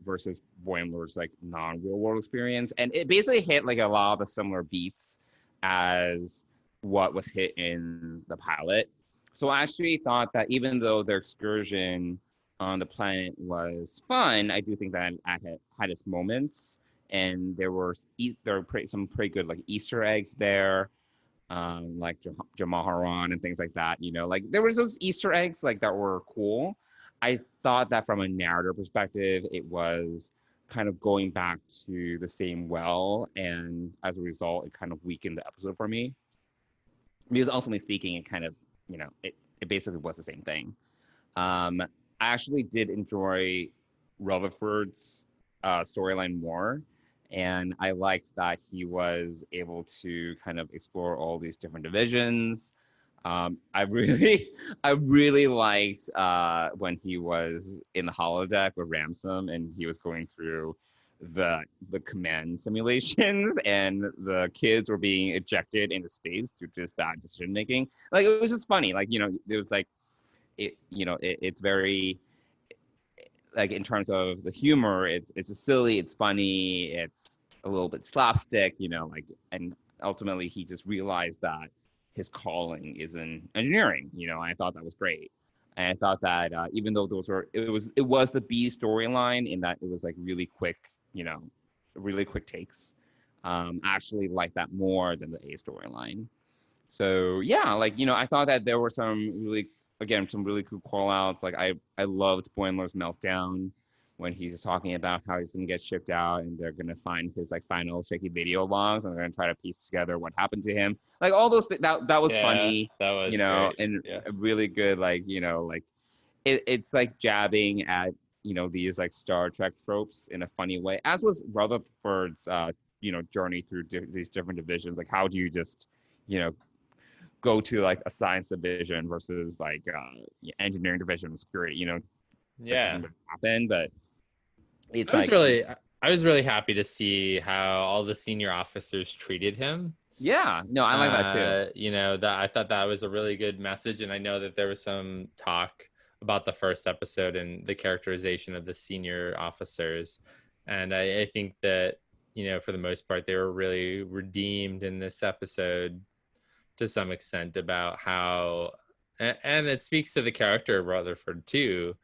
versus Boimler's like non-real world experience. And it basically hit like a lot of the similar beats as what was hit in the pilot. So I actually thought that even though their excursion on the planet was fun, I do think that it had its moments, and there were some pretty good like Easter eggs there. Like Jamaharan and things like that, like there was those Easter eggs like that were cool. I thought that from a narrative perspective, it was kind of going back to the same well, and as a result, it kind of weakened the episode for me. Because ultimately speaking, it kind of, it basically was the same thing. I actually did enjoy Rutherford's storyline more. And I liked that he was able to kind of explore all these different divisions. I really liked when he was in the holodeck with Ransom, and he was going through the command simulations, and the kids were being ejected into space due to just bad decision making. Like, it was just funny. Like, it was like, it's very, like, in terms of the humor, it's just silly, it's funny, it's a little bit slapstick, like, and ultimately he just realized that his calling is in engineering. I thought that was great. And I thought that even though it was the B storyline, in that it was like really quick takes. I actually like that more than the A storyline. So yeah, like, I thought that there were some really cool call outs. Like I loved Boimler's meltdown when he's just talking about how he's going to get shipped out, and they're going to find his like final shaky video logs, and they're going to try to piece together what happened to him. Like all those things, that was funny, that was great. And really good. Like, like it's like jabbing at, these like Star Trek tropes in a funny way, as was Rutherford's, journey through these different divisions. Like, how do you just, go to like a science division versus like engineering division was great. That doesn't happen, but it's I was really happy to see how all the senior officers treated him. Yeah, no, I like that too. That I thought that was a really good message, and I know that there was some talk about the first episode and the characterization of the senior officers, and I think that for the most part they were really redeemed in this episode to some extent, about how, and it speaks to the character of Rutherford too,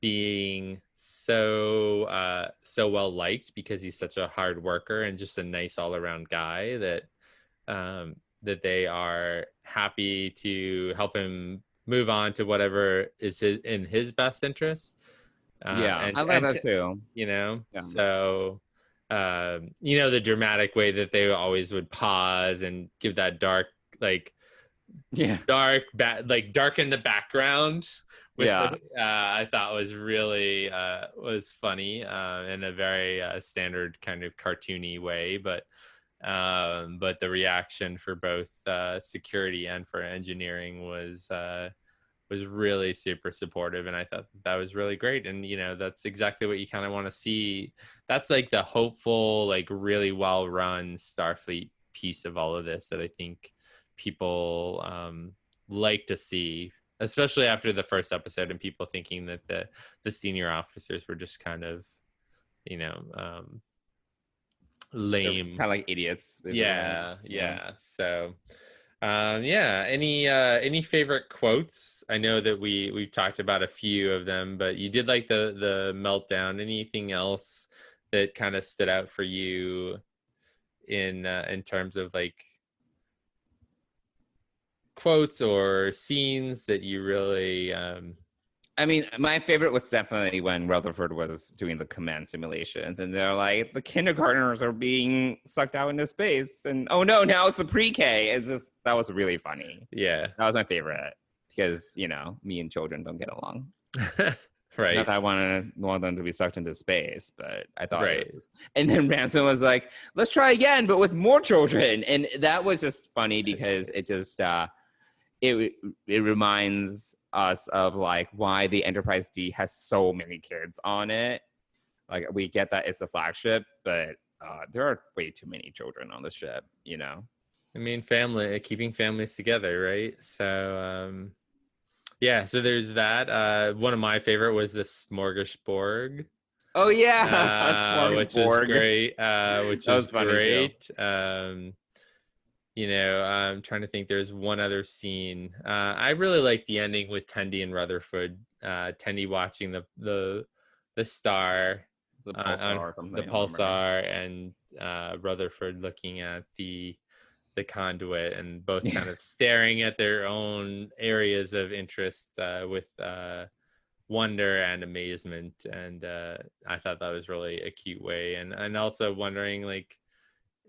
being so well liked because he's such a hard worker and just a nice all around guy, that they are happy to help him move on to whatever is in his best interest. I like that too. So the dramatic way that they always would pause and give that dark, like darken the background with I thought was really was funny in a very standard kind of cartoony way, but the reaction for both security and for engineering was really super supportive, and I thought that was really great. And that's exactly what you kind of want to see. That's like the hopeful, like really well run Starfleet piece of all of this that I think people like to see, especially after the first episode and people thinking that the senior officers were just kind of lame, kind of like idiots. Yeah. So any favorite quotes? I know that we've talked about a few of them, but you did like the meltdown. Anything else that kind of stood out for you in terms of like quotes or scenes that you really I mean, my favorite was definitely when Rutherford was doing the command simulations, and they're like, the kindergartners are being sucked out into space, and oh no, now it's the pre-K. It's just, that was really funny. Yeah, that was my favorite because me and children don't get along. Right. Not that I want them to be sucked into space, but I thought it was. And then Ransom was like, let's try again, but with more children, and that was just funny because it just it reminds us of like why the Enterprise D has so many kids on it. Like, we get that it's a flagship, but there are way too many children on the ship, I mean, keeping families together, right? So so there's that. One of my favorite was the smorgasbord. Oh yeah, which was great. Which was great. I'm trying to think. There's one other scene. I really like the ending with Tendi and Rutherford. Tendi watching the star, the pulsar, or something. The pulsar, and Rutherford looking at the conduit, and both kind of staring at their own areas of interest with wonder and amazement. And I thought that was really a cute way. And also wondering, like,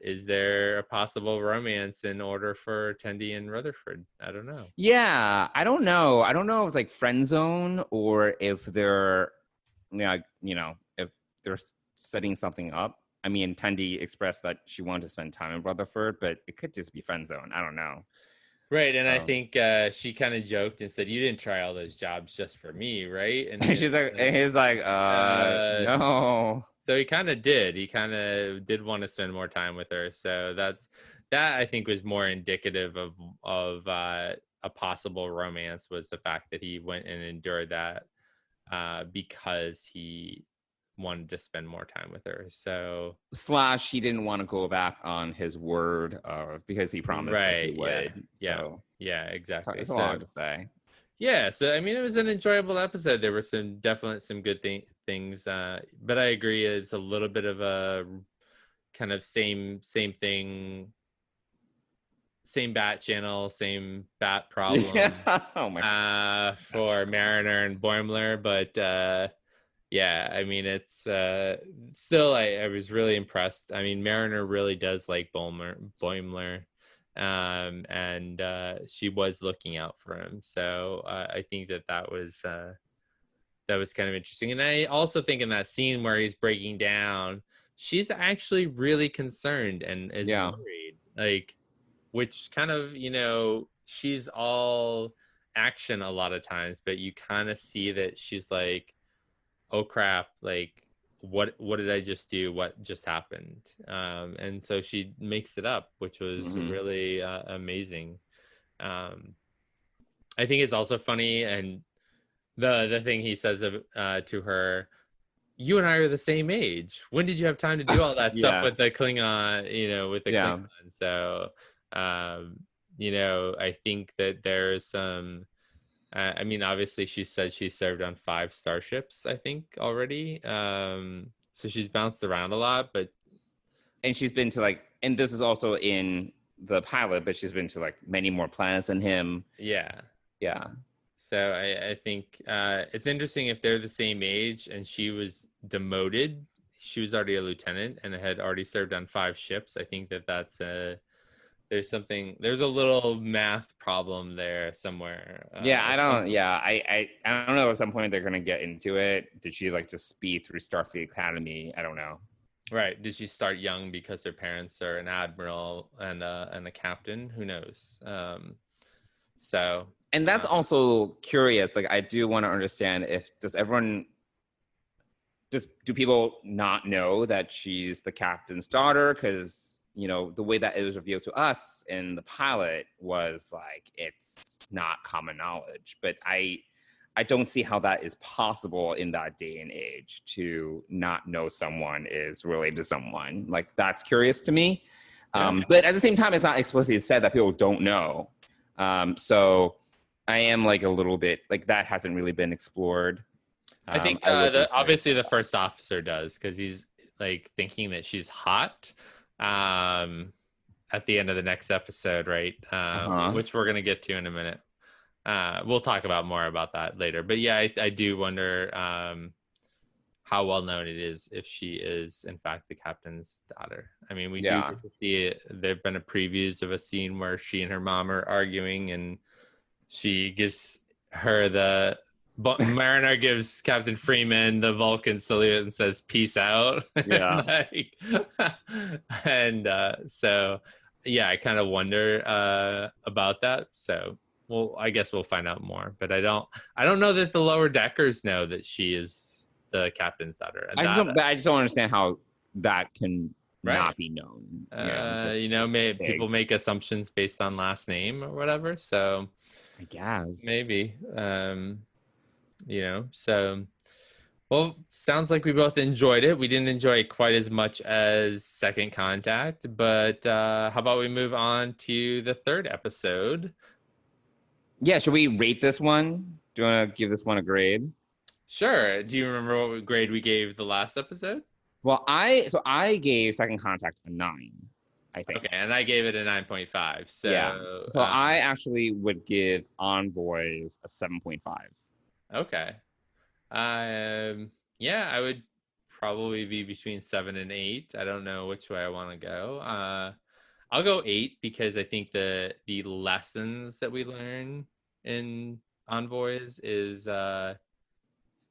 is there a possible romance in order for Tendi and Rutherford? I don't know. Yeah, I don't know. I don't know if it's like friend zone or if they're, if they're setting something up. I mean, Tendi expressed that she wanted to spend time with Rutherford, but it could just be friend zone. I don't know. Right, and I think she kind of joked and said, "You didn't try all those jobs just for me, right?" And she's like, and he's like, no. So he kind of did. He kind of did want to spend more time with her. So that I think was more indicative of a possible romance, was the fact that he went and endured that because he wanted to spend more time with her. So / he didn't want to go back on his word because he promised that he would. Yeah, exactly. It's a lot to say. Yeah, so I mean, it was an enjoyable episode. There were some good things, but I agree, it's a little bit of a kind of same thing, same bat channel, same bat problem. Oh my God. For Mariner and Boimler, but I mean, it's still, I was really impressed. I mean, Mariner really does like Boimler. And she was looking out for him, so I think that was kind of interesting. And I also think in that scene where he's breaking down, she's actually really concerned and is worried, like, which kind of, she's all action a lot of times, but you kind of see that she's like, oh crap, like, what did I just do? What just happened? And so she makes it up, which was really amazing. I think it's also funny, and the thing he says to her, you and I are the same age. When did you have time to do all that stuff with the Klingon, with the Klingon? So, I think that there's some, I mean, obviously she said she served on 5 starships, I think, already. So she's bounced around a lot, and she's been to and this is also in the pilot, but she's been to many more planets than him. Yeah. So I think it's interesting if they're the same age and she was demoted. she was already a lieutenant and had already served on 5 ships. I think that's there's a little math problem there somewhere. I don't know. At some point they're gonna get into it. Did she like just speed through Starfleet Academy? I don't know. Right. Did she start young because her parents are an admiral and a captain? Who knows? And that's also curious. Like, I do want to understand do people not know that she's the captain's daughter? Because, the way that it was revealed to us in the pilot was like, it's not common knowledge. But I don't see how that is possible in that day and age to not know someone is related to someone. Like, that's curious to me. But at the same time, it's not explicitly said that people don't know. So I am like a little bit like that hasn't really been explored. I think obviously the first officer does, because he's like thinking that she's hot at the end of the next episode, right? Which we're going to get to in a minute. We'll talk about more about that later. But yeah, I do wonder how well known it is if she is in fact the captain's daughter. I mean, we do get to see it. There've been previews of a scene where she and her mom are arguing, and she gives her Mariner gives Captain Freeman the Vulcan salute and says "Peace out." Yeah. So yeah, I kind of wonder about that. So I guess we'll find out more. But I don't know that the lower deckers know that she is the captain's daughter. I just don't understand how that can not be known. Maybe people make assumptions based on last name or whatever. So I guess maybe, so, well, sounds like we both enjoyed it. We didn't enjoy it quite as much as Second Contact, but how about we move on to the third episode? Yeah, should we rate this one? Do you want to give this one a grade? Sure. Do you remember what grade we gave the last episode? Well, I gave Second Contact a 9, I think. Okay, and I gave it a 9.5. So yeah. So I actually would give Envoys a 7.5. Okay. I would probably be between 7 and 8. I don't know which way I want to go. I'll go 8 because I think the lessons that we learn in Envoys is a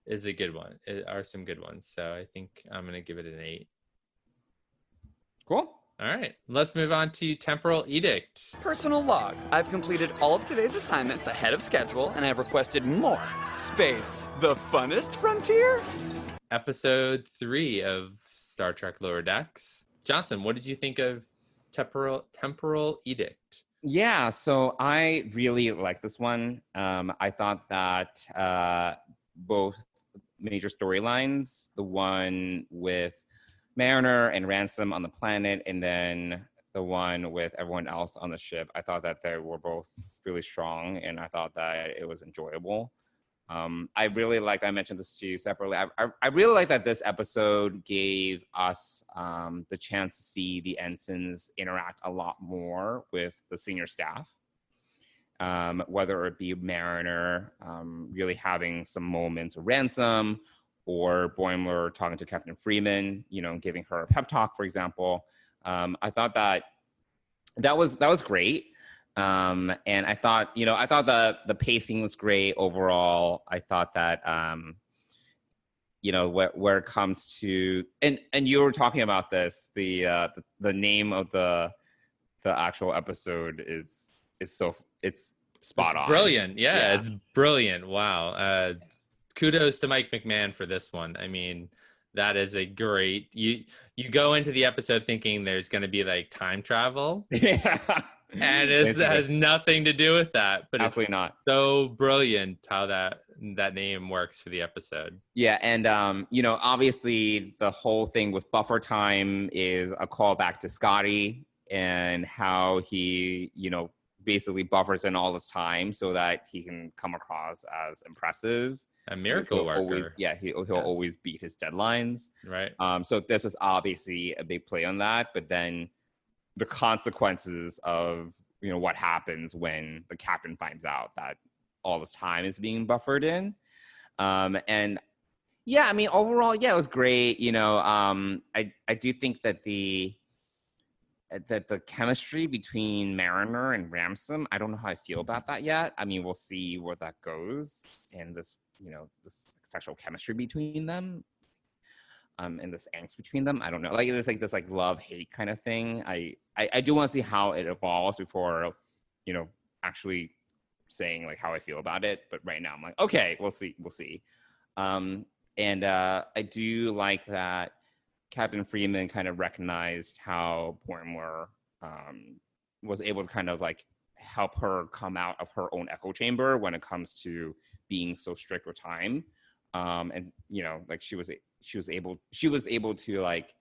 good one. Are some good ones. So I think I'm going to give it an 8. Cool. All right, let's move on to Temporal Edict. Personal log. I've completed all of today's assignments ahead of schedule, and I have requested more. Space, the funnest frontier? Episode 3 of Star Trek Lower Decks. Johnson, what did you think of Temporal Edict? Yeah, so I really like this one. I thought that both major storylines, the one with Mariner and Ransom on the planet, and then the one with everyone else on the ship, I thought that they were both really strong, and I thought that it was enjoyable. I really like, I mentioned this to you separately, I really like that this episode gave us the chance to see the ensigns interact a lot more with the senior staff. Whether it be Mariner really having some moments of Ransom, or Boimler talking to Captain Freeman, giving her a pep talk, for example. I thought that was great. And I thought the pacing was great overall. I thought that, where it comes to, and you were talking about this, the name of the actual episode is it's spot on. Brilliant. Yeah, it's brilliant. Wow. Kudos to Mike McMahon for this one. I mean, that is a great, you go into the episode thinking there's going to be like time travel. Yeah. And it has nothing to do with that, but absolutely not. So brilliant how that name works for the episode. Yeah. And, obviously the whole thing with buffer time is a callback to Scotty and how he, basically buffers in all this time so that he can come across as impressive. A miracle worker. He'll always beat his deadlines. Right. So this was obviously a big play on that, but then the consequences of what happens when the captain finds out that all this time is being buffered in, and Yeah, I mean, overall, yeah, it was great. I do think that the chemistry between Mariner and Ransom, I don't know how I feel about that yet. I mean, we'll see where that goes, and this sexual chemistry between them, and this angst between them. I don't know, like it's like this like love hate kind of thing. I do want to see how it evolves before, actually saying like how I feel about it. But right now, I'm like, okay, we'll see. And I do like that Captain Freeman kind of recognized how Boimler was able to kind of like help her come out of her own echo chamber when it comes to being so strict with time. And like she was able to like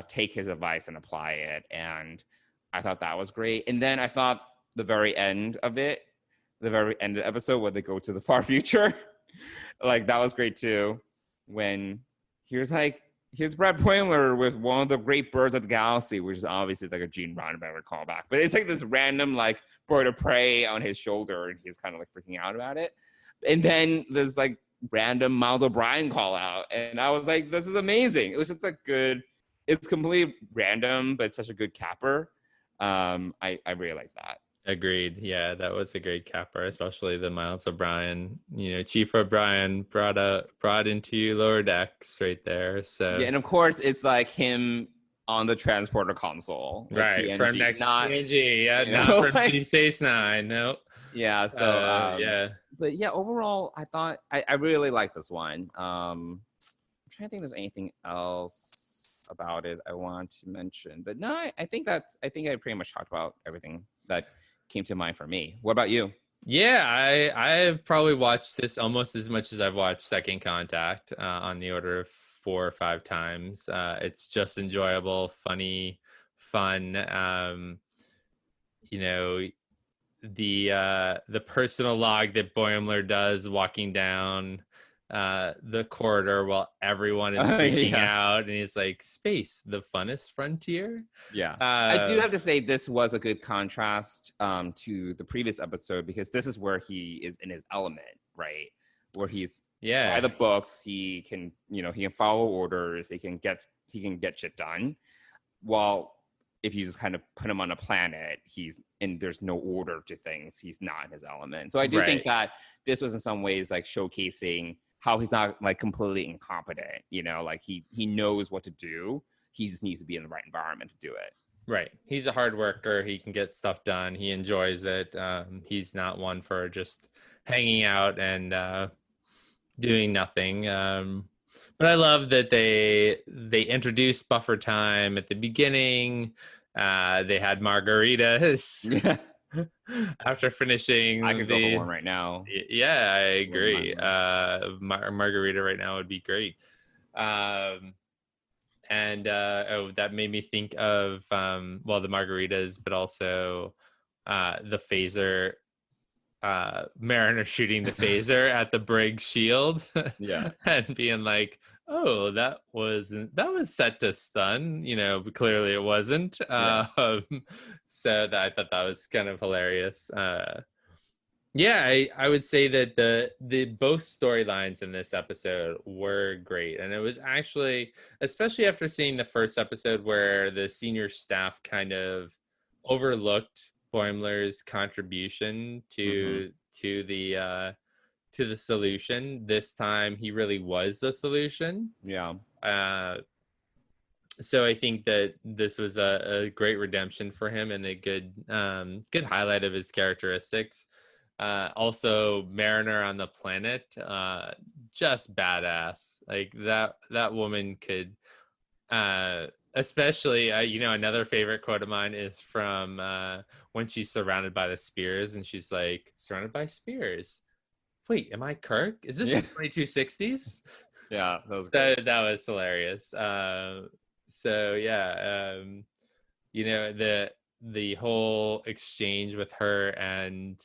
take his advice and apply it. And I thought that was great. And then I thought the very end of the episode where they go to the far future, like that was great too. When here's Brad Boimler with one of the great birds of the galaxy, which is obviously like a Gene Roddenberry callback, but it's like this random like bird of prey on his shoulder, and he's kind of like freaking out about it. And then there's like random Miles O'Brien call out, and I was like, this is amazing. It was just it's completely random, but it's such a good capper. I really like that. Agreed. Yeah, that was a great capper, especially the Miles O'Brien. Chief O'Brien brought into lower decks right there. So yeah, and of course it's like him on the transporter console, right TNG, from next not TNG, not from Deep Space Nine. No. Yeah. So yeah. But yeah, overall, I thought I really like this one. I'm trying to think if there's anything else about it I want to mention, but no, I think I pretty much talked about everything that came to mind for me. What about you? Yeah, I've probably watched this almost as much as I've watched Second Contact, on the order of 4 or 5 times. It's just enjoyable, funny, fun. The personal log that Boimler does walking down the corridor while everyone is freaking out, and he's like, space, the funnest frontier. Yeah. I do have to say this was a good contrast to the previous episode, because this is where he is in his element, right? Where he's by the books, he can follow orders, he can get shit done. While if you just kind of put him on a planet, there's no order to things, he's not in his element. So I do think that this was in some ways like showcasing how he's not like completely incompetent, like he knows what to do. He just needs to be in the right environment to do it. Right. He's a hard worker. He can get stuff done. He enjoys it. He's not one for just hanging out and doing nothing. But I love that they introduced buffer time at the beginning. They had margaritas. Yeah. After finishing, I could go for one right now. Yeah, I agree. Margarita right now would be great. That made me think of the margaritas, but also the phaser. Mariner shooting the phaser at the brig shield. Yeah. And being like, oh, that was set to stun, but clearly it wasn't. Yeah. So I thought that was kind of hilarious. I would say that the both storylines in this episode were great, and it was actually, especially after seeing the first episode where the senior staff kind of overlooked Boimler's contribution to the solution. This time he really was the solution. Yeah. So I think that this was a great redemption for him and a good highlight of his characteristics. Also, Mariner on the planet, just badass. Like that woman could, especially, another favorite quote of mine is from when she's surrounded by the spears, and she's like, surrounded by spears. Wait, am I Kirk? Is this the 2260s? Yeah, that was great. That was hilarious. The whole exchange with her and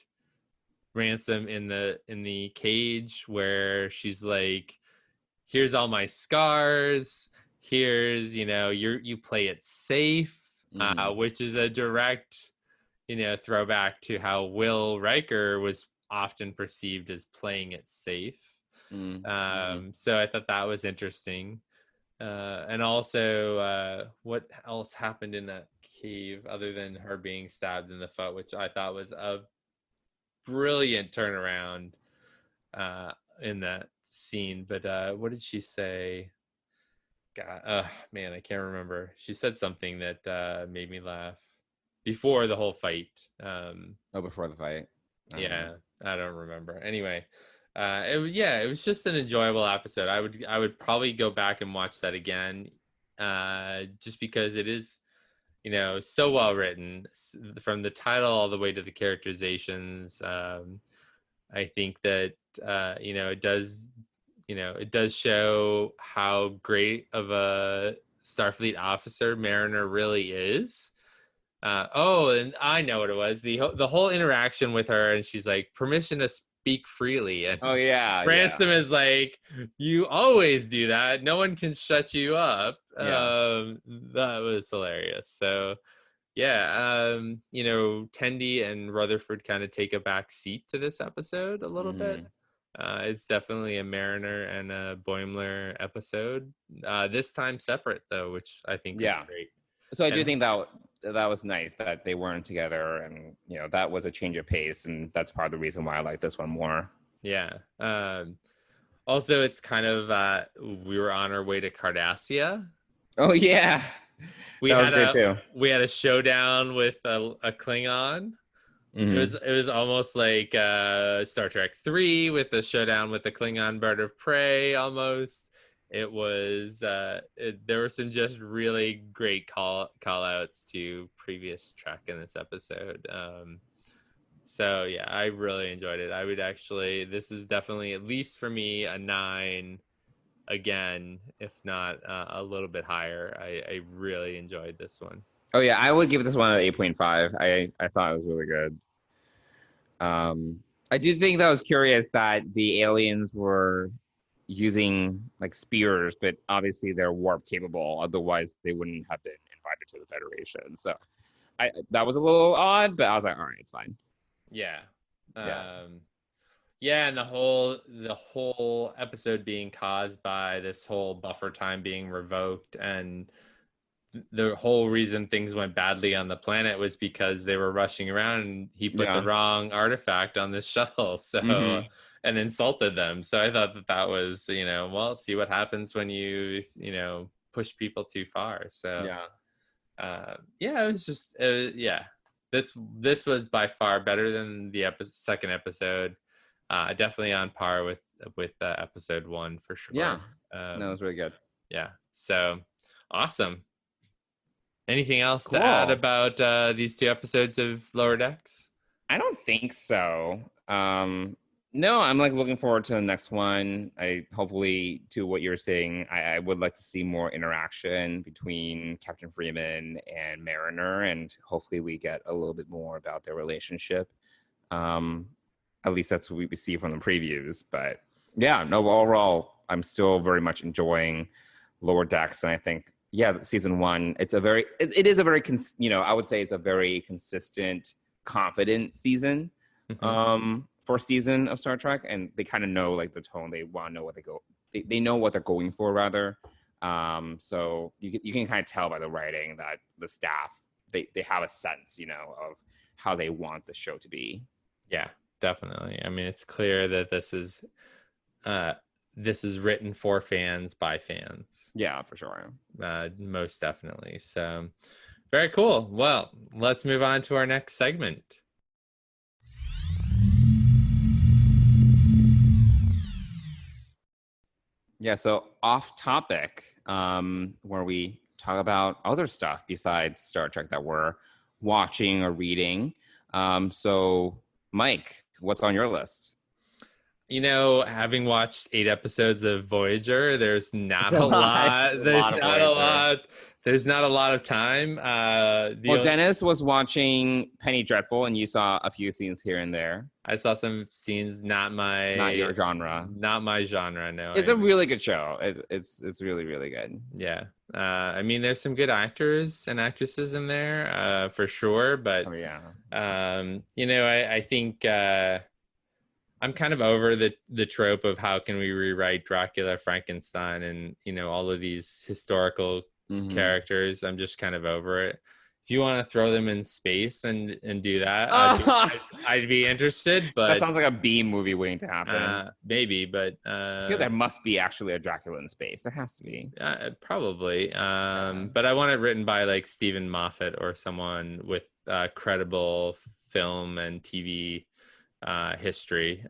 Ransom in the cage, where she's like, here's all my scars, here's you play it safe, which is a direct throwback to how Will Riker was often perceived as playing it safe. So I thought that was interesting. And also, what else happened in that cave other than her being stabbed in the foot, which I thought was a brilliant turnaround in that scene. But what did she say? God, man, I can't remember. She said something that made me laugh before the whole fight. Before the fight. I don't remember. Anyway, it was just an enjoyable episode. I would probably go back and watch that again, just because it is, so well written from the title all the way to the characterizations. I think that it does show how great of a Starfleet officer Mariner really is. And I know what it was. The whole interaction with her, and she's like, permission to speak freely. And Ransom is like, you always do that. No one can shut you up. That was hilarious. So, Tendi and Rutherford kind of take a back seat to this episode a little bit. It's definitely a Mariner and a Boimler episode. This time separate, though, which I think is great. So I do think that was nice that they weren't together, and that was a change of pace, and that's part of the reason why I like this one more. Yeah. Also, it's kind of we were on our way to Cardassia. Oh yeah, we had a showdown with a Klingon. It was almost like Star Trek 3 with the showdown with the Klingon bird of prey. Almost. It was there were some just really great call outs to previous Trek in this episode. So yeah, I really enjoyed it. I would actually, this is definitely, at least for me, a 9 again, if not a little bit higher. I really enjoyed this one. Oh yeah, I would give this one an 8.5. I thought it was really good. I do think that was curious that the aliens were using like spears, but obviously they're warp capable, otherwise they wouldn't have been invited to the Federation. So that was a little odd, but I was like, all right, it's fine. And the whole episode being caused by this whole buffer time being revoked, and the whole reason things went badly on the planet was because they were rushing around and he put the wrong artifact on this shuttle. So and insulted them. So I thought that was, see what happens when you, push people too far. So it was just, this was by far better than the second episode. Definitely on par with episode 1 for sure. Yeah, it was really good. Yeah, so awesome. Anything else to add about these 2 episodes of Lower Decks? I don't think so. No, I'm like looking forward to the next one. Hopefully, to what you're saying, I would like to see more interaction between Captain Freeman and Mariner, and hopefully we get a little bit more about their relationship. At least that's what we see from the previews. But yeah, no, overall, I'm still very much enjoying Lower Decks, and I think season 1, it is a very I would say it's a very consistent, confident season. First season of Star Trek, and they kind of know like the tone. They want to know what they know what they're going for, rather. So you can kind of tell by the writing that the staff they have a sense, of how they want the show to be. Yeah, definitely. I mean, it's clear that this is written for fans by fans. Yeah, for sure. Most definitely. So very cool. Well, let's move on to our next segment. Yeah, so off topic, where we talk about other stuff besides Star Trek that we're watching or reading. So, Mike, what's on your list? Having watched 8 episodes of Voyager, there's not a lot. There's not a lot of time. Dennis was watching Penny Dreadful, and you saw a few scenes here and there. I saw some scenes, not your genre. Not my genre, no. It's a really good show. It's really, really good. Yeah. I mean, there's some good actors and actresses in there, for sure. But, I think I'm kind of over the trope of how can we rewrite Dracula, Frankenstein, and all of these historical characters. I'm just kind of over it. If you want to throw them in space and do that, I'd be interested. But that sounds like a B movie waiting to happen. Maybe, but I feel there must be actually a Dracula in space. There has to be. Probably. But I want it written by like Stephen Moffat or someone with credible film and TV history.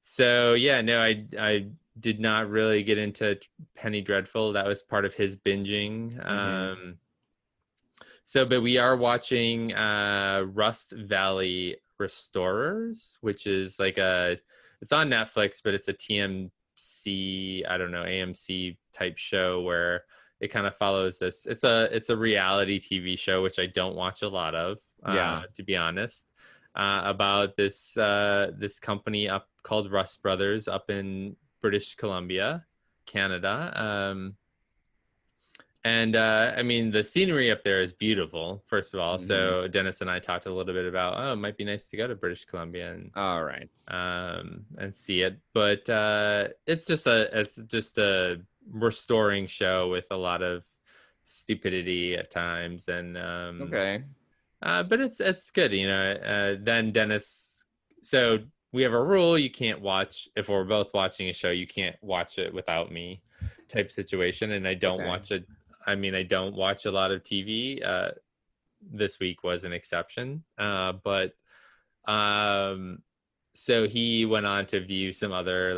So yeah, no, I did not really get into Penny Dreadful. That was part of his binging. But we are watching Rust Valley Restorers, which is like it's on Netflix, but it's a TMC, I don't know, AMC type show where it kind of follows this. It's a reality TV show, which I don't watch a lot of, to be honest, about this company called Rust Brothers up in British Columbia, Canada. And I mean, the scenery up there is beautiful, first of all. So Dennis and I talked a little bit about, it might be nice to go to British Columbia and all right, and see it. But it's just a restoring show with a lot of stupidity at times, and but it's good, Then Dennis, so we have a rule: you can't watch, if we're both watching a show, you can't watch it without me, type situation. And I don't watch it. I mean, I don't watch a lot of TV. This week was an exception. But so he went on to view some other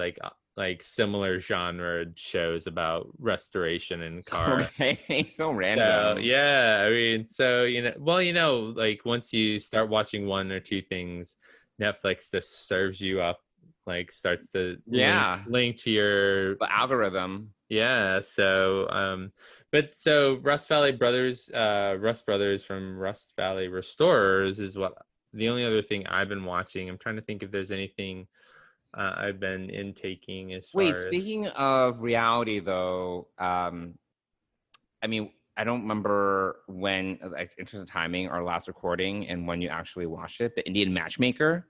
like similar genre shows about restoration and car. Okay, so random. So, yeah, I mean, like once you start watching one or two things, Netflix just serves you up, like starts to link to your the algorithm. Yeah. So, so Rust Brothers from Rust Valley Restorers is the only other thing I've been watching. I'm trying to think if there's anything I've been intaking as far as... Speaking of reality, though, I mean, I don't remember when, like, in terms of timing, our last recording and when you actually watched it, but Indian Matchmaker.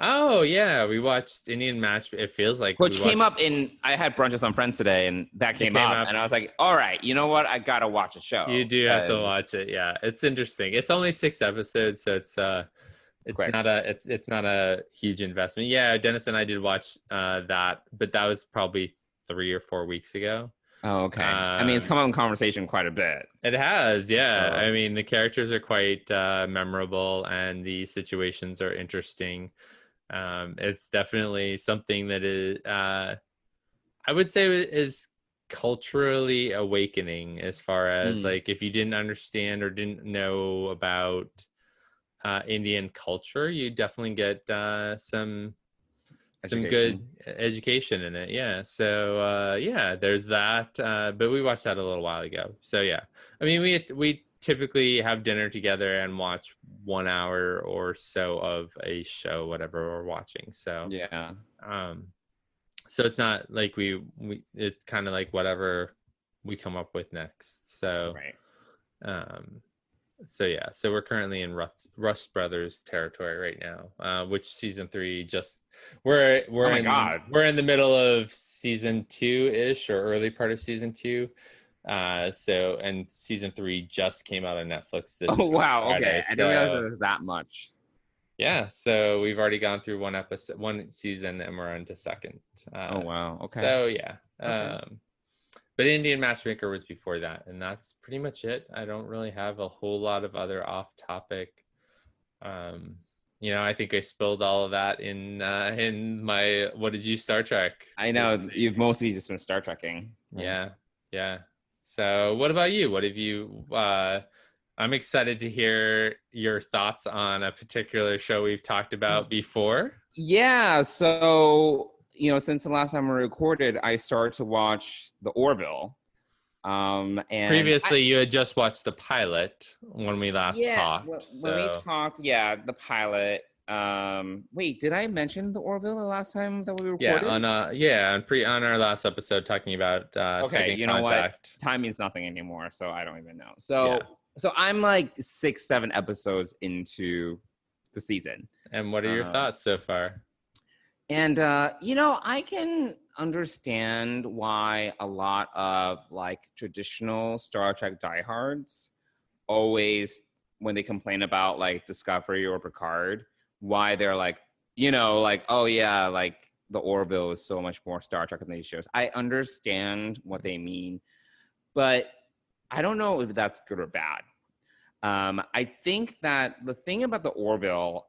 Oh yeah, we watched Indian Match. It feels like came up in. I had brunch with some friends today, and that came up, and I was like, "All right, you know what? I gotta watch a show." You do have to watch it. Yeah, it's interesting. It's only 6 episodes, so it's not a huge investment. Yeah, Dennis and I did watch that, but that was probably 3 or 4 weeks ago. Oh, okay. I mean, it's come up in conversation quite a bit. It has, yeah. So, I mean, the characters are quite memorable, and the situations are interesting. It's definitely something that is, I would say, is culturally awakening, as far as like if you didn't understand or didn't know about Indian culture, you definitely get some good education in it. Yeah. So there's that. But we watched that a little while ago. So yeah, I mean, we typically have dinner together and watch 1 hour or so of a show, whatever we're watching. So yeah. So it's not like it's kind of like whatever we come up with next. So right. So yeah, so we're currently in Rust Brothers territory right now, which season 3 we're in the middle of season 2-ish, or early part of season 2. So, and season 3 just came out on Netflix this wow, Friday, okay. I didn't realize it was that much. Yeah, so we've already gone through one season, and we're into second. Oh wow, okay. So yeah, but Indian Matchmaker was before that, and that's pretty much it. I don't really have a whole lot of other off-topic. I think I spilled all of that in my What Did You Star Trek? I know you've mostly just been Star Trekking. Yeah. So what about you? What have you? I'm excited to hear your thoughts on a particular show we've talked about before. Yeah. So, since the last time we recorded, I started to watch The Orville. And previously you had just watched the pilot when we last talked. When we talked, the pilot. Wait, did I mention The Orville the last time that we recorded? On our last episode talking about okay, you know Contact. What? Time means nothing anymore, so I don't even know. So I'm like 6-7 episodes into the season. And what are your thoughts so far? And I can understand why a lot of like traditional Star Trek diehards always, when they complain about like Discovery or Picard, why they're like, oh yeah, like the Orville is so much more Star Trek than these shows. I understand what they mean, but I don't know if that's good or bad. I think that the thing about the Orville,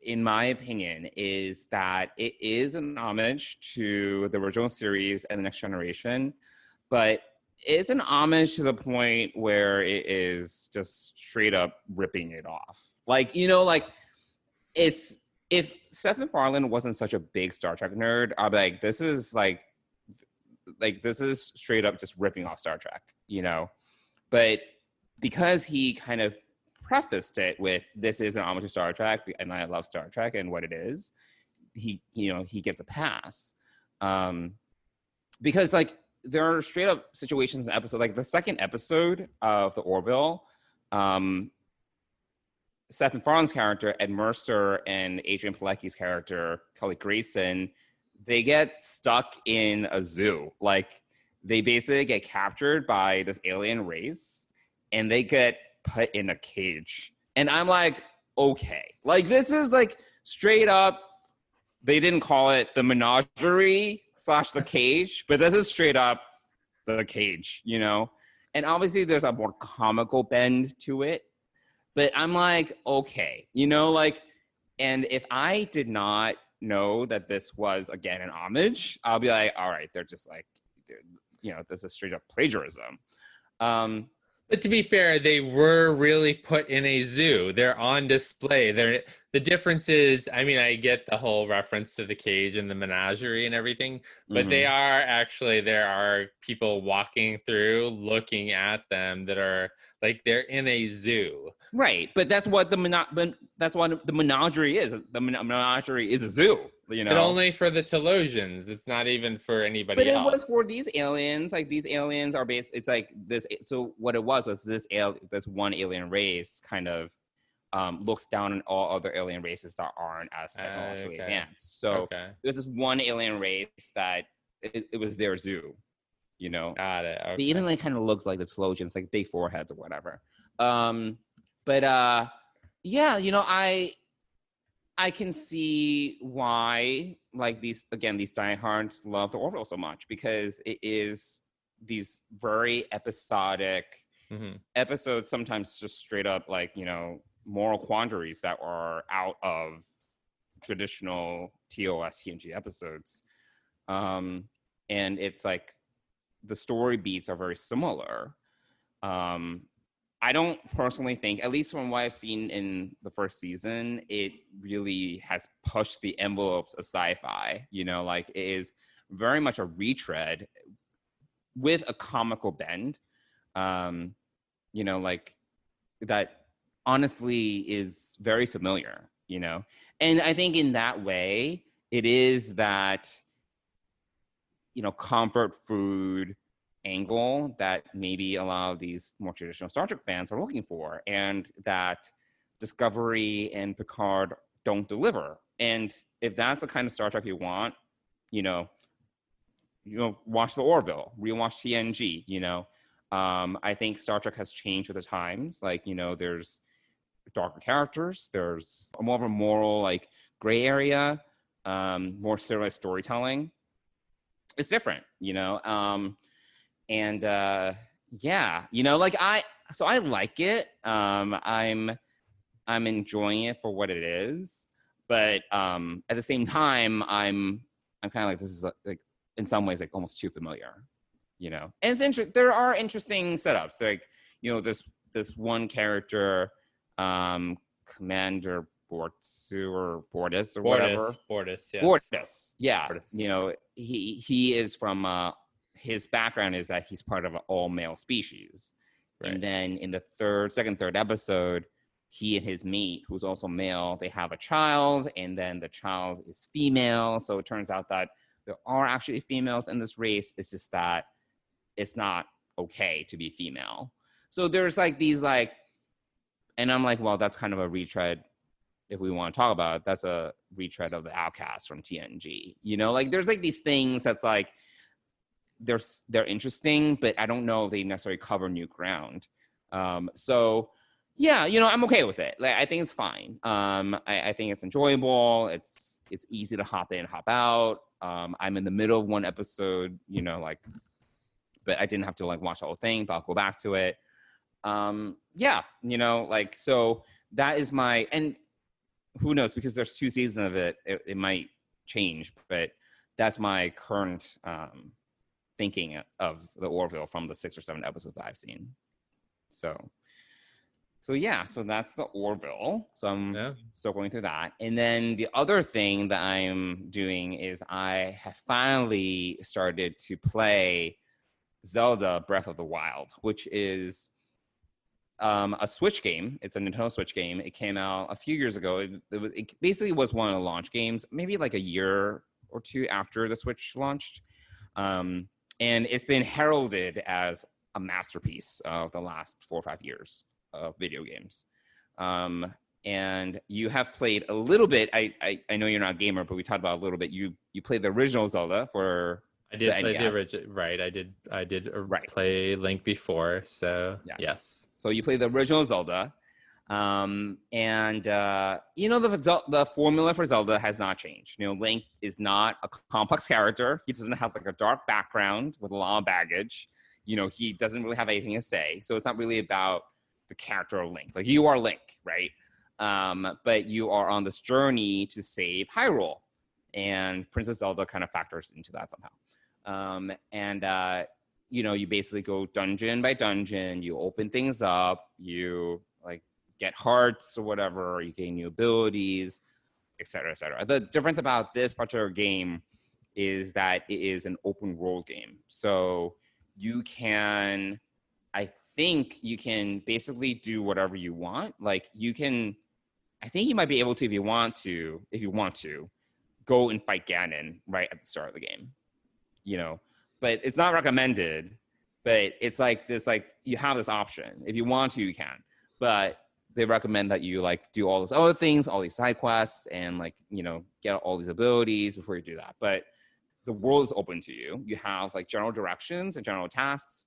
in my opinion, is that it is an homage to the original series and the Next Generation, but it's an homage to the point where it is just straight up ripping it off. Like, it's, if Seth MacFarlane wasn't such a big Star Trek nerd, I'd be like, this is this is straight up just ripping off Star Trek, But because he kind of prefaced it with, this is an homage to Star Trek, and I love Star Trek and what it is, he gets a pass. Because like, there are straight up situations in the episode, like the second episode of the Orville, Seth MacFarlane's character, Ed Mercer, and Adrian Palicki's character, Kelly Grayson, they get stuck in a zoo. Like, they basically get captured by this alien race, and they get put in a cage. And I'm like, okay. Like, this is like straight up, they didn't call it the menagerie / the cage, but this is straight up the cage, And obviously there's a more comical bend to it. But I'm like, okay, and if I did not know that this was, again, an homage, I'll be like, all right, they're just like, this is straight up plagiarism. But to be fair, they were really put in a zoo. They're on display. The difference is, I mean, I get the whole reference to the cage and the menagerie and everything, but there are people walking through, looking at them that are like, they're in a zoo. Right, but that's what the menagerie is. The menagerie is a zoo, But only for the Telosians. It's not even for anybody else. But it was for these aliens. Like, these aliens are based. It's like this. So what it was this one alien race kind of looks down on all other alien races that aren't as technologically advanced. So there's this one alien race that it was their zoo. Got it. Okay. They even like kind of looked like the Telosians, like big foreheads or whatever. I can see why, like, these diehards love the Orville so much, because it is these very episodic episodes, sometimes just straight up like, moral quandaries that are out of traditional TOS TNG episodes. And it's like, the story beats are very similar. I don't personally think, at least from what I've seen in the first season, it really has pushed the envelopes of sci-fi. Like, it is very much a retread with a comical bend. Like, that honestly is very familiar, And I think in that way, it is that, comfort food angle that maybe a lot of these more traditional Star Trek fans are looking for, and that Discovery and Picard don't deliver. And if that's the kind of Star Trek you want, watch the Orville, rewatch TNG. I think Star Trek has changed with the times. Like, there's darker characters, there's more of a moral, like, gray area, more serialized storytelling. It's different, and like, I like it. I'm enjoying it for what it is, but at the same time, I'm kind of like, this is like, in some ways, like, almost too familiar, And it's interesting. There are interesting setups. Like, this one character, Commander Bortsu or Bortis or whatever. Bortis, yes. Bortis, yeah. Bortis. He is from, his background is that he's part of an all-male species. Right. And then in the third episode, he and his mate, who's also male, they have a child, and then the child is female. So it turns out that there are actually females in this race. It's just that it's not okay to be female. So there's like these like, and I'm like, well, that's kind of a retread if we want to talk about it, that's a retread of the Outcast from TNG. You know, like there's like these things that's like they're interesting, but I don't know if they necessarily cover new ground. So yeah, you know, I'm okay with it. Like I think it's fine. I think it's enjoyable. It's easy to hop in, hop out. I'm in the middle of one episode, you know, like, but I didn't have to like watch the whole thing, but I'll go back to it. Yeah, you know, like, so that is my, and who knows, because there's 2 seasons of it, it might change, but that's my current thinking of the Orville from the 6 or 7 episodes that I've seen. So yeah, so that's the Orville. So I'm still going through that. And then the other thing that I'm doing is I have finally started to play Zelda Breath of the Wild, which is a Switch game. It's a Nintendo Switch game. It came out a few years ago. It basically was one of the launch games, maybe like a year or 2 after the Switch launched. And it's been heralded as a masterpiece of the last 4 or 5 years of video games. And you have played a little bit. I know you're not a gamer, but we talked about a little bit. You played the original Zelda for I did play NES. the original, right? I did play Link before, so yes. So you played the original Zelda, and you know, the formula for Zelda has not changed. You know, Link is not a complex character. He doesn't have like a dark background with a lot of baggage. You know, he doesn't really have anything to say. So it's not really about the character of Link. Like, you are Link, right? But you are on this journey to save Hyrule, and Princess Zelda kind of factors into that somehow. You know, you basically go dungeon by dungeon, you open things up, you like get hearts or whatever, you gain new abilities, etc., etc. The difference about this particular game is that it is an open world game. So you can, I think you can basically do whatever you want. Like, you can, I think you might be able to, if you want to, go and fight Ganon right at the start of the game, you know, but it's not recommended. But it's like this, like, you have this option. If you want to, you can, but they recommend that you like do all those other things, all these side quests, and like, you know, get all these abilities before you do that. But the world is open to you. You have like general directions and general tasks.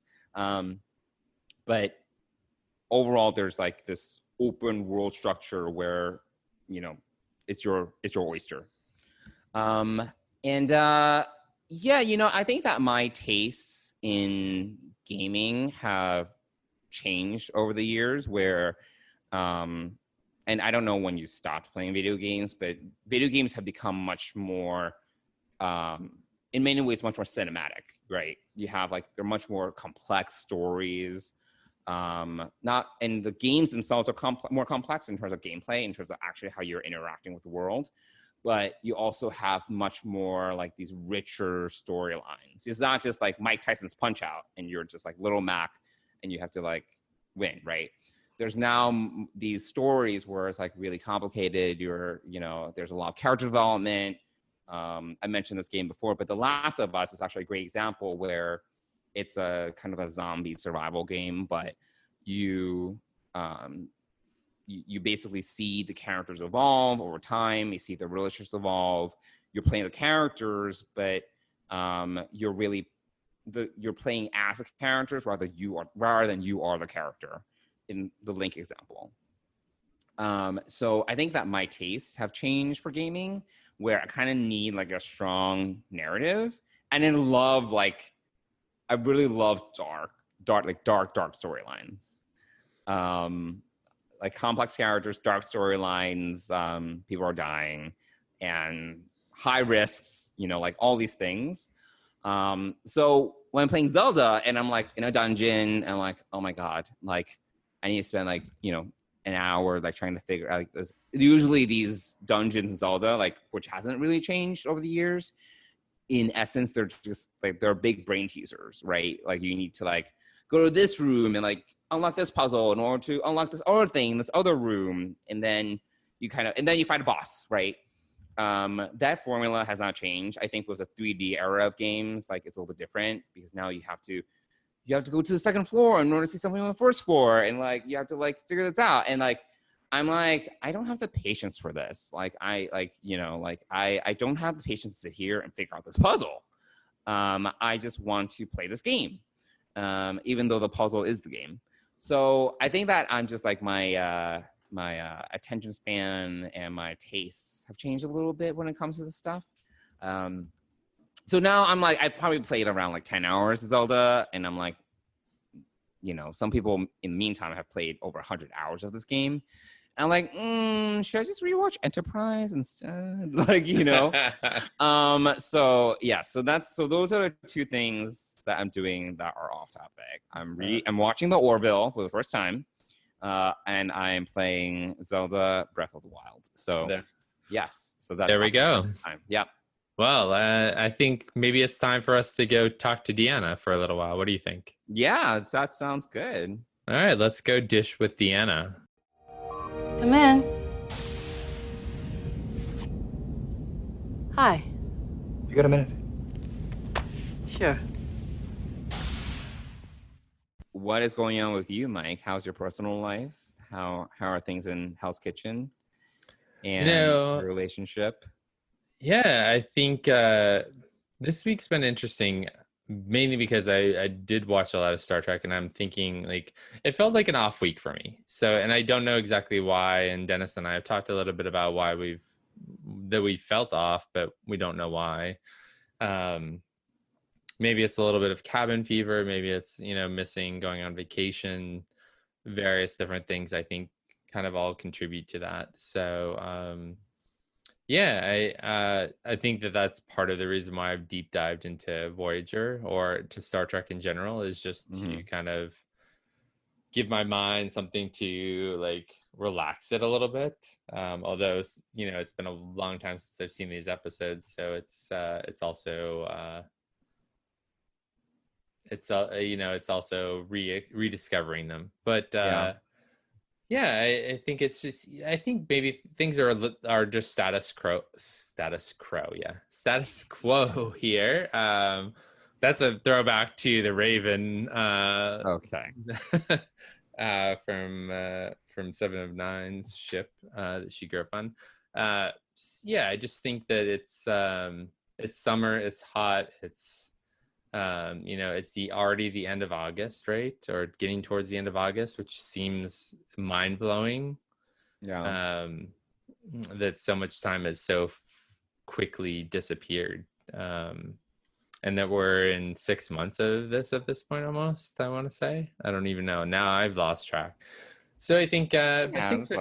But overall, there's like this open world structure where, you know, it's your oyster. Yeah, you know, I think that my tastes in gaming have changed over the years where, and I don't know when you stopped playing video games, but video games have become much more, in many ways, much more cinematic, right? You have like, they're much more complex stories. And the games themselves are more complex in terms of gameplay, in terms of actually how you're interacting with the world. But you also have much more like these richer storylines. It's not just like Mike Tyson's Punch Out and you're just like Little Mac and you have to like win, right? There's now these stories where it's like really complicated. You know, there's a lot of character development. I mentioned this game before, but The Last of Us is actually a great example where it's a kind of a zombie survival game, but you basically see the characters evolve over time. You see the relationships evolve. You're playing the characters, but you're playing as the characters rather than you are the character in the Link example. So I think that my tastes have changed for gaming, where I kind of need like a strong narrative, and then I really love dark storylines. Like complex characters, dark storylines, people are dying, and high risks, you know, like all these things. So when I'm playing Zelda and I'm like in a dungeon and I'm like, oh my God, like I need to spend like, you know, an hour like trying to figure out like this. Usually these dungeons in Zelda, like, which hasn't really changed over the years, in essence, they're just like, they're big brain teasers, right? Like you need to like go to this room and like unlock this puzzle in order to unlock this other thing, this other room, and then you fight a boss, right? That formula has not changed. I think with the 3D era of games, like it's a little bit different because now you have to go to the second floor in order to see something on the first floor, and like you have to like figure this out. And like I'm like, I don't have the patience for this. Like, I don't have the patience to sit here and figure out this puzzle. I just want to play this game, even though the puzzle is the game. So I think that I'm just like my attention span and my tastes have changed a little bit when it comes to this stuff. So now I'm like, I've probably played around like 10 hours of Zelda, and I'm like, some people in the meantime have played over 100 hours of this game. And I'm like, should I just rewatch Enterprise instead? So those are the two things that I'm doing that are off topic. I'm watching the Orville for the first time, and I'm playing Zelda Breath of the Wild. So yes, so that's there we go. Time. Yep. Well, I think maybe it's time for us to go talk to Deanna for a little while. What do you think? Yeah, that sounds good. All right, let's go dish with Deanna. Come in. Hi. You got a minute? Sure. What is going on with you, Mike? How's your personal life? How are things in Hell's Kitchen and your relationship? Yeah, I think this week's been interesting, mainly because I did watch a lot of Star Trek, and I'm thinking like it felt like an off week for me. So, and I don't know exactly why. And Dennis and I have talked a little bit about why we felt off, but we don't know why. Maybe it's a little bit of cabin fever. Maybe it's missing going on vacation. Various different things I think kind of all contribute to that. So. Yeah, I think that's part of the reason why I've deep dived into Voyager or to Star Trek in general, is just to kind of give my mind something to like relax it a little bit. Although it's been a long time since I've seen these episodes, so it's also rediscovering them. But yeah, I think it's just. I think maybe things are just status quo. Yeah, status quo here. That's a throwback to the Raven. Okay. From Seven of Nine's ship that she grew up on. Yeah, I just think that it's summer. It's hot. It's it's already the end of August, right? Or getting towards the end of August, which seems mind-blowing. Yeah. That so much time has so quickly disappeared. And that we're in 6 months of this at this point almost, I want to say. I don't even know. Now I've lost track. So I think things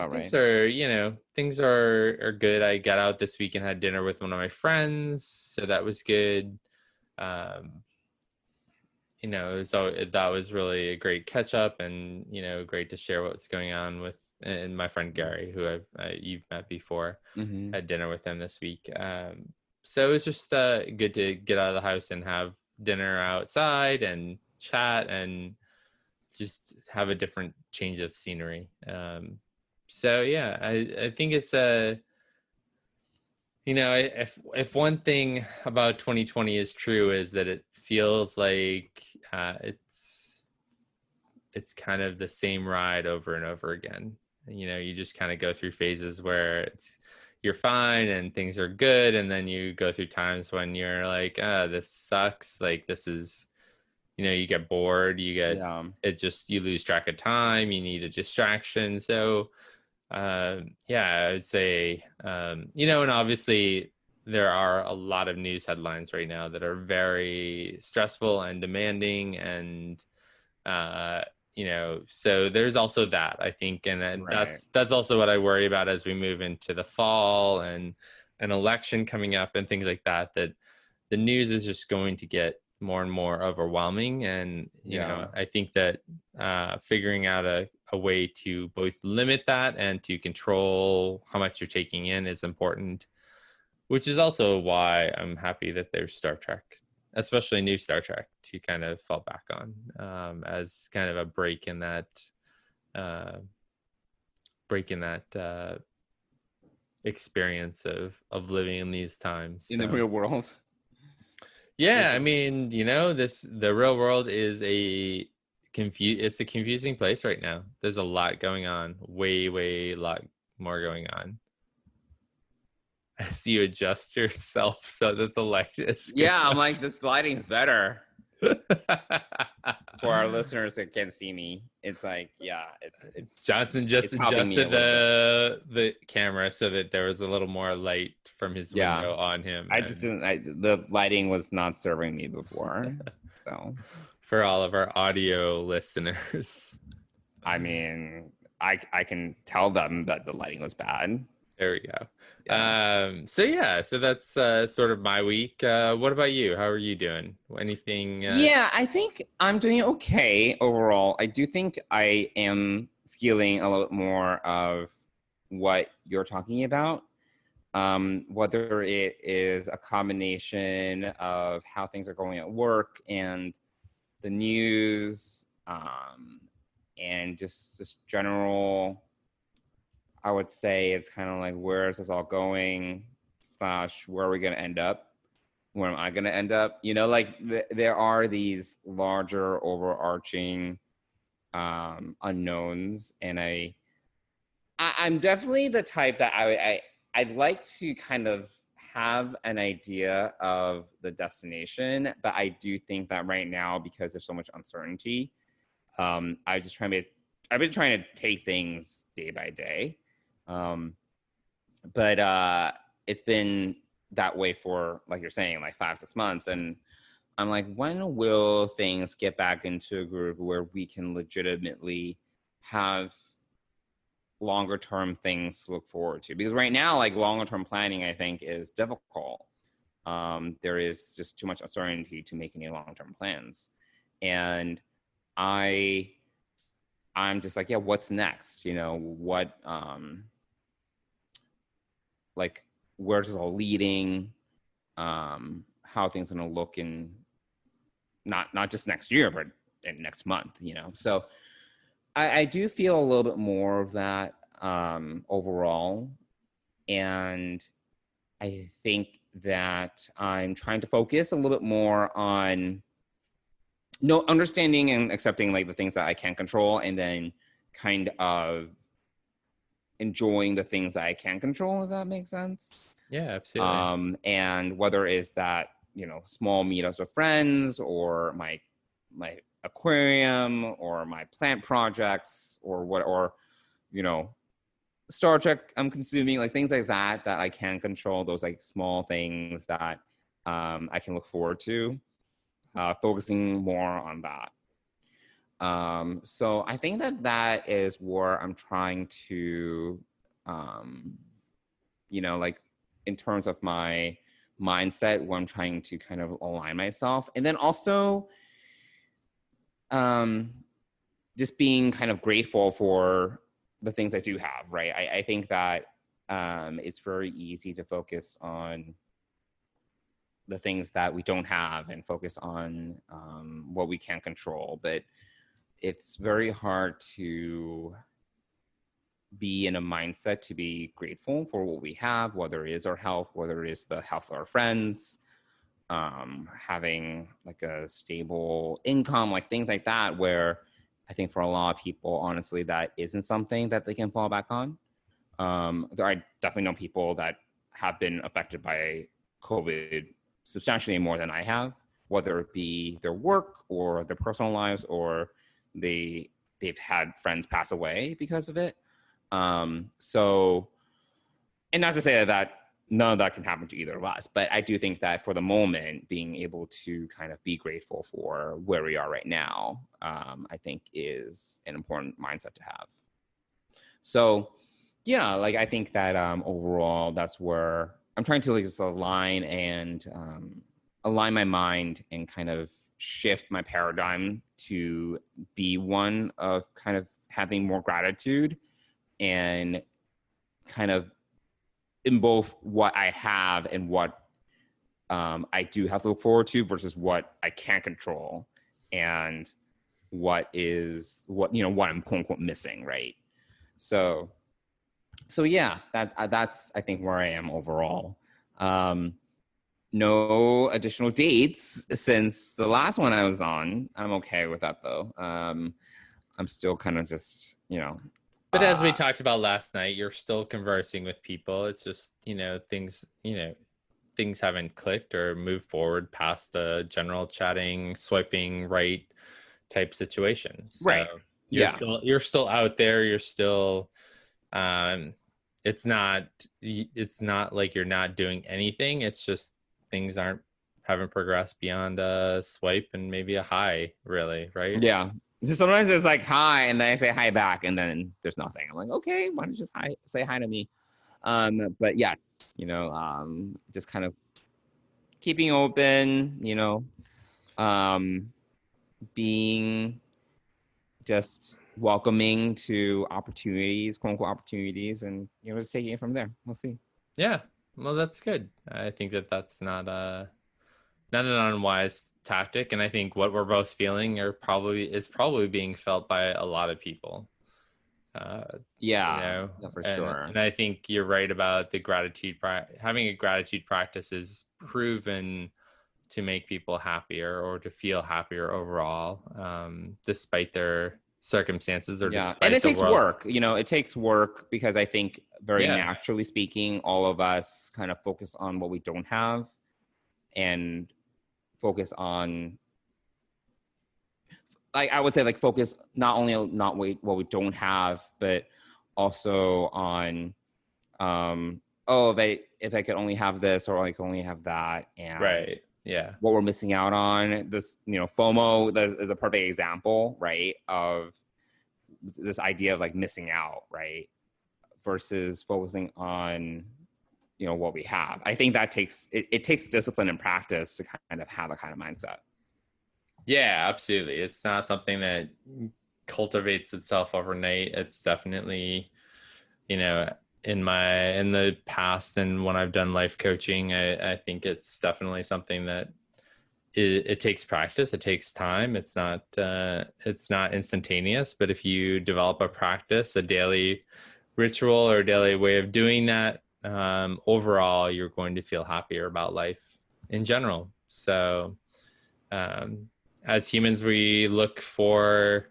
are good. I got out this week and had dinner with one of my friends, so that was good. That was really a great catch up, and great to share what's going on with and my friend Gary, who you've met before. Had dinner with him this week. So it was just good to get out of the house and have dinner outside and chat and just have a different change of scenery. So yeah, I think it's if one thing about 2020 is true, is that it feels like it's kind of the same ride over and over again. You just kind of go through phases where you're fine and things are good, and then you go through times when you're like, this sucks. Like this is, you get bored. You lose track of time. You need a distraction. So. I would say, and obviously there are a lot of news headlines right now that are very stressful and demanding, and so there's also that, I think, and right. that's also what I worry about as we move into the fall and an election coming up and things like that. That the news is just going to get more and more overwhelming, and I think that figuring out a way to both limit that and to control how much you're taking in is important, which is also why I'm happy that there's Star Trek, especially new Star Trek, to kind of fall back on as kind of a break in that experience of living in these times in the real world. Yeah, I mean, the real world is a It's a confusing place right now. There's a lot going on. Way lot more going on. As you adjust yourself so that the light is good. Yeah, I'm like, this lighting is better. For our listeners that can't see me, it's like, yeah, it's Johnson just it's helping me a adjusted the camera so that there was a little more light from his window on him. I just didn't. The lighting was not serving me before, so for all of our audio listeners, I mean, I can tell them that the lighting was bad. There we go. Yeah. So that's sort of my week. What about you? How are you doing? Anything? Yeah, I think I'm doing okay overall. I do think I am feeling a little bit more of what you're talking about. Whether it is a combination of how things are going at work and the news, and just general, I would say it's kind of like, where is this all going / where are we going to end up? Where am I going to end up? You know, like there are these larger overarching unknowns, and I'm definitely the type that I'd like to kind of have an idea of the destination, but I do think that right now, because there's so much uncertainty, I've been trying to take things day by day. But it's been that way for, like you're saying, like 5-6 months. And I'm like, when will things get back into a groove where we can legitimately have longer term things to look forward to? Because right now, like, longer term planning, I think, is difficult. There is just too much uncertainty to make any long term plans. And I'm just like, yeah, what's next? You know, what, like, where's this all leading? How things going to look in not just next year, but in next month, you know? So I do feel a little bit more of that overall. And I think that I'm trying to focus a little bit more on understanding and accepting, like, the things that I can't control, and then kind of enjoying the things that I can control, if that makes sense. Yeah, absolutely. And whether it's that, you know, small meetups with friends, or my aquarium, or my plant projects, or you know, Star Trek I'm consuming, like things like that I can control, those like small things that I can look forward to, focusing more on that. So I think that is where I'm trying to, you know, like, in terms of my mindset, where I'm trying to kind of align myself. And then also just being kind of grateful for the things I do have, right? I think that it's very easy to focus on the things that we don't have and focus on what we can't control. But it's very hard to be in a mindset to be grateful for what we have, whether it is our health, whether it is the health of our friends, having like a stable income, like things like that, where I think for a lot of people, honestly, that isn't something that they can fall back on. I definitely know people that have been affected by COVID substantially more than I have, whether it be their work or their personal lives, or they've had friends pass away because of it. So, and not to say that none of that can happen to either of us, but I do think that for the moment, being able to kind of be grateful for where we are right now, I think is an important mindset to have. So yeah, like, I think that overall, that's where I'm trying to, like, just align my mind and kind of shift my paradigm to be one of kind of having more gratitude, and kind of in both what I have and what I do have to look forward to, versus what I can't control, and what I'm quote unquote missing, right? So yeah, that's I think where I am overall. no additional dates since the last one I was on. I'm okay with that though. I'm still kind of just, But as we talked about last night, you're still conversing with people. It's just, things haven't clicked or moved forward past the general chatting, swiping right type situation. So Right. you're still out there. You're still, it's not like you're not doing anything. It's just things haven't progressed beyond a swipe and maybe a hi, really, right? Yeah. So sometimes it's like hi, and then I say hi back, and then there's nothing. I'm like, okay, why don't you just say hi to me? But yes, just kind of keeping open, being just welcoming to opportunities, quote unquote opportunities, and just taking it from there. We'll see. Yeah, well, that's good. I think that's not an unwise tactic, and I think what we're both feeling is probably being felt by a lot of people. For sure. And I think you're right about the gratitude. Having a gratitude practice is proven to make people happier or to feel happier overall, despite their circumstances or despite and it the takes world. work. It takes work because I think very naturally speaking, all of us kind of focus on what we don't have and focus on, like, I would say, like, focus not only on not what we don't have, but also on if I could only have this, or I could only have that, and Right. Yeah. what we're missing out on. This, FOMO is a perfect example, right, of this idea of like missing out, right, versus focusing on what we have. I think that takes discipline and practice to kind of have a kind of mindset. Yeah, absolutely. It's not something that cultivates itself overnight. It's definitely, in the past and when I've done life coaching, I think it's definitely something that it takes practice. It takes time. It's not instantaneous, but if you develop a practice, a daily ritual or daily way of doing that, overall, you're going to feel happier about life in general. So, as humans, we look for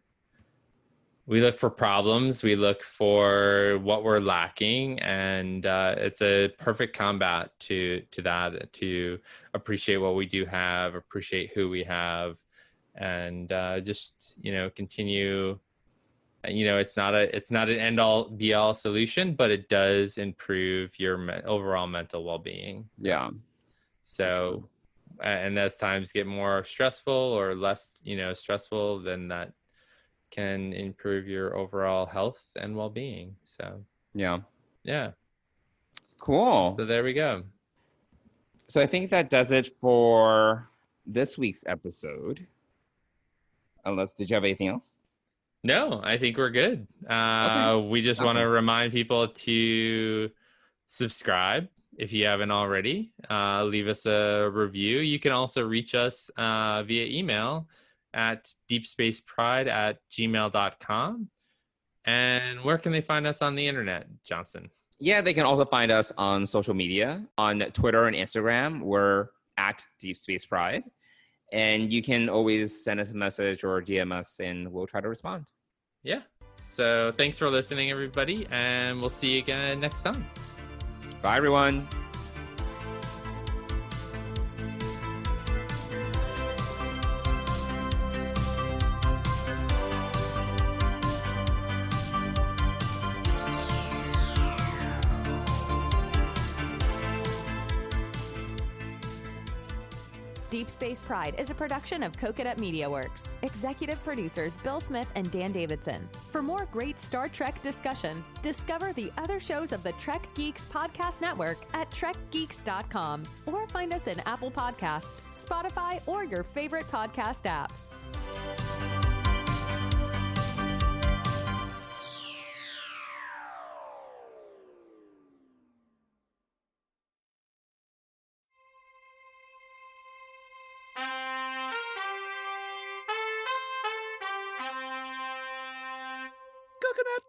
problems, we look for what we're lacking, and it's a perfect combat to that, to appreciate what we do have, appreciate who we have, and just continue. It's not an end all be all solution, but it does improve your overall mental well-being. Yeah. So, and as times get more stressful or less, stressful, then that can improve your overall health and well-being. So, yeah. Cool. So there we go. So I think that does it for this week's episode. Did you have anything else? No, I think we're good. Okay. We just want to remind people to subscribe if you haven't already. Leave us a review. You can also reach us via email at deepspacepride@gmail.com. And where can they find us on the internet, Johnson? Yeah, they can also find us on social media. On Twitter and Instagram, we're at Deep Space Pride. And you can always send us a message or DM us, and we'll try to respond. Yeah. So thanks for listening, everybody, and we'll see you again next time. Bye, everyone. Deep Space Pride is a production of Coconut Media Works. Executive producers Bill Smith and Dan Davidson. For more great Star Trek discussion, discover the other shows of the Trek Geeks Podcast Network at trekgeeks.com, or find us in Apple Podcasts, Spotify, or your favorite podcast app. Coconut.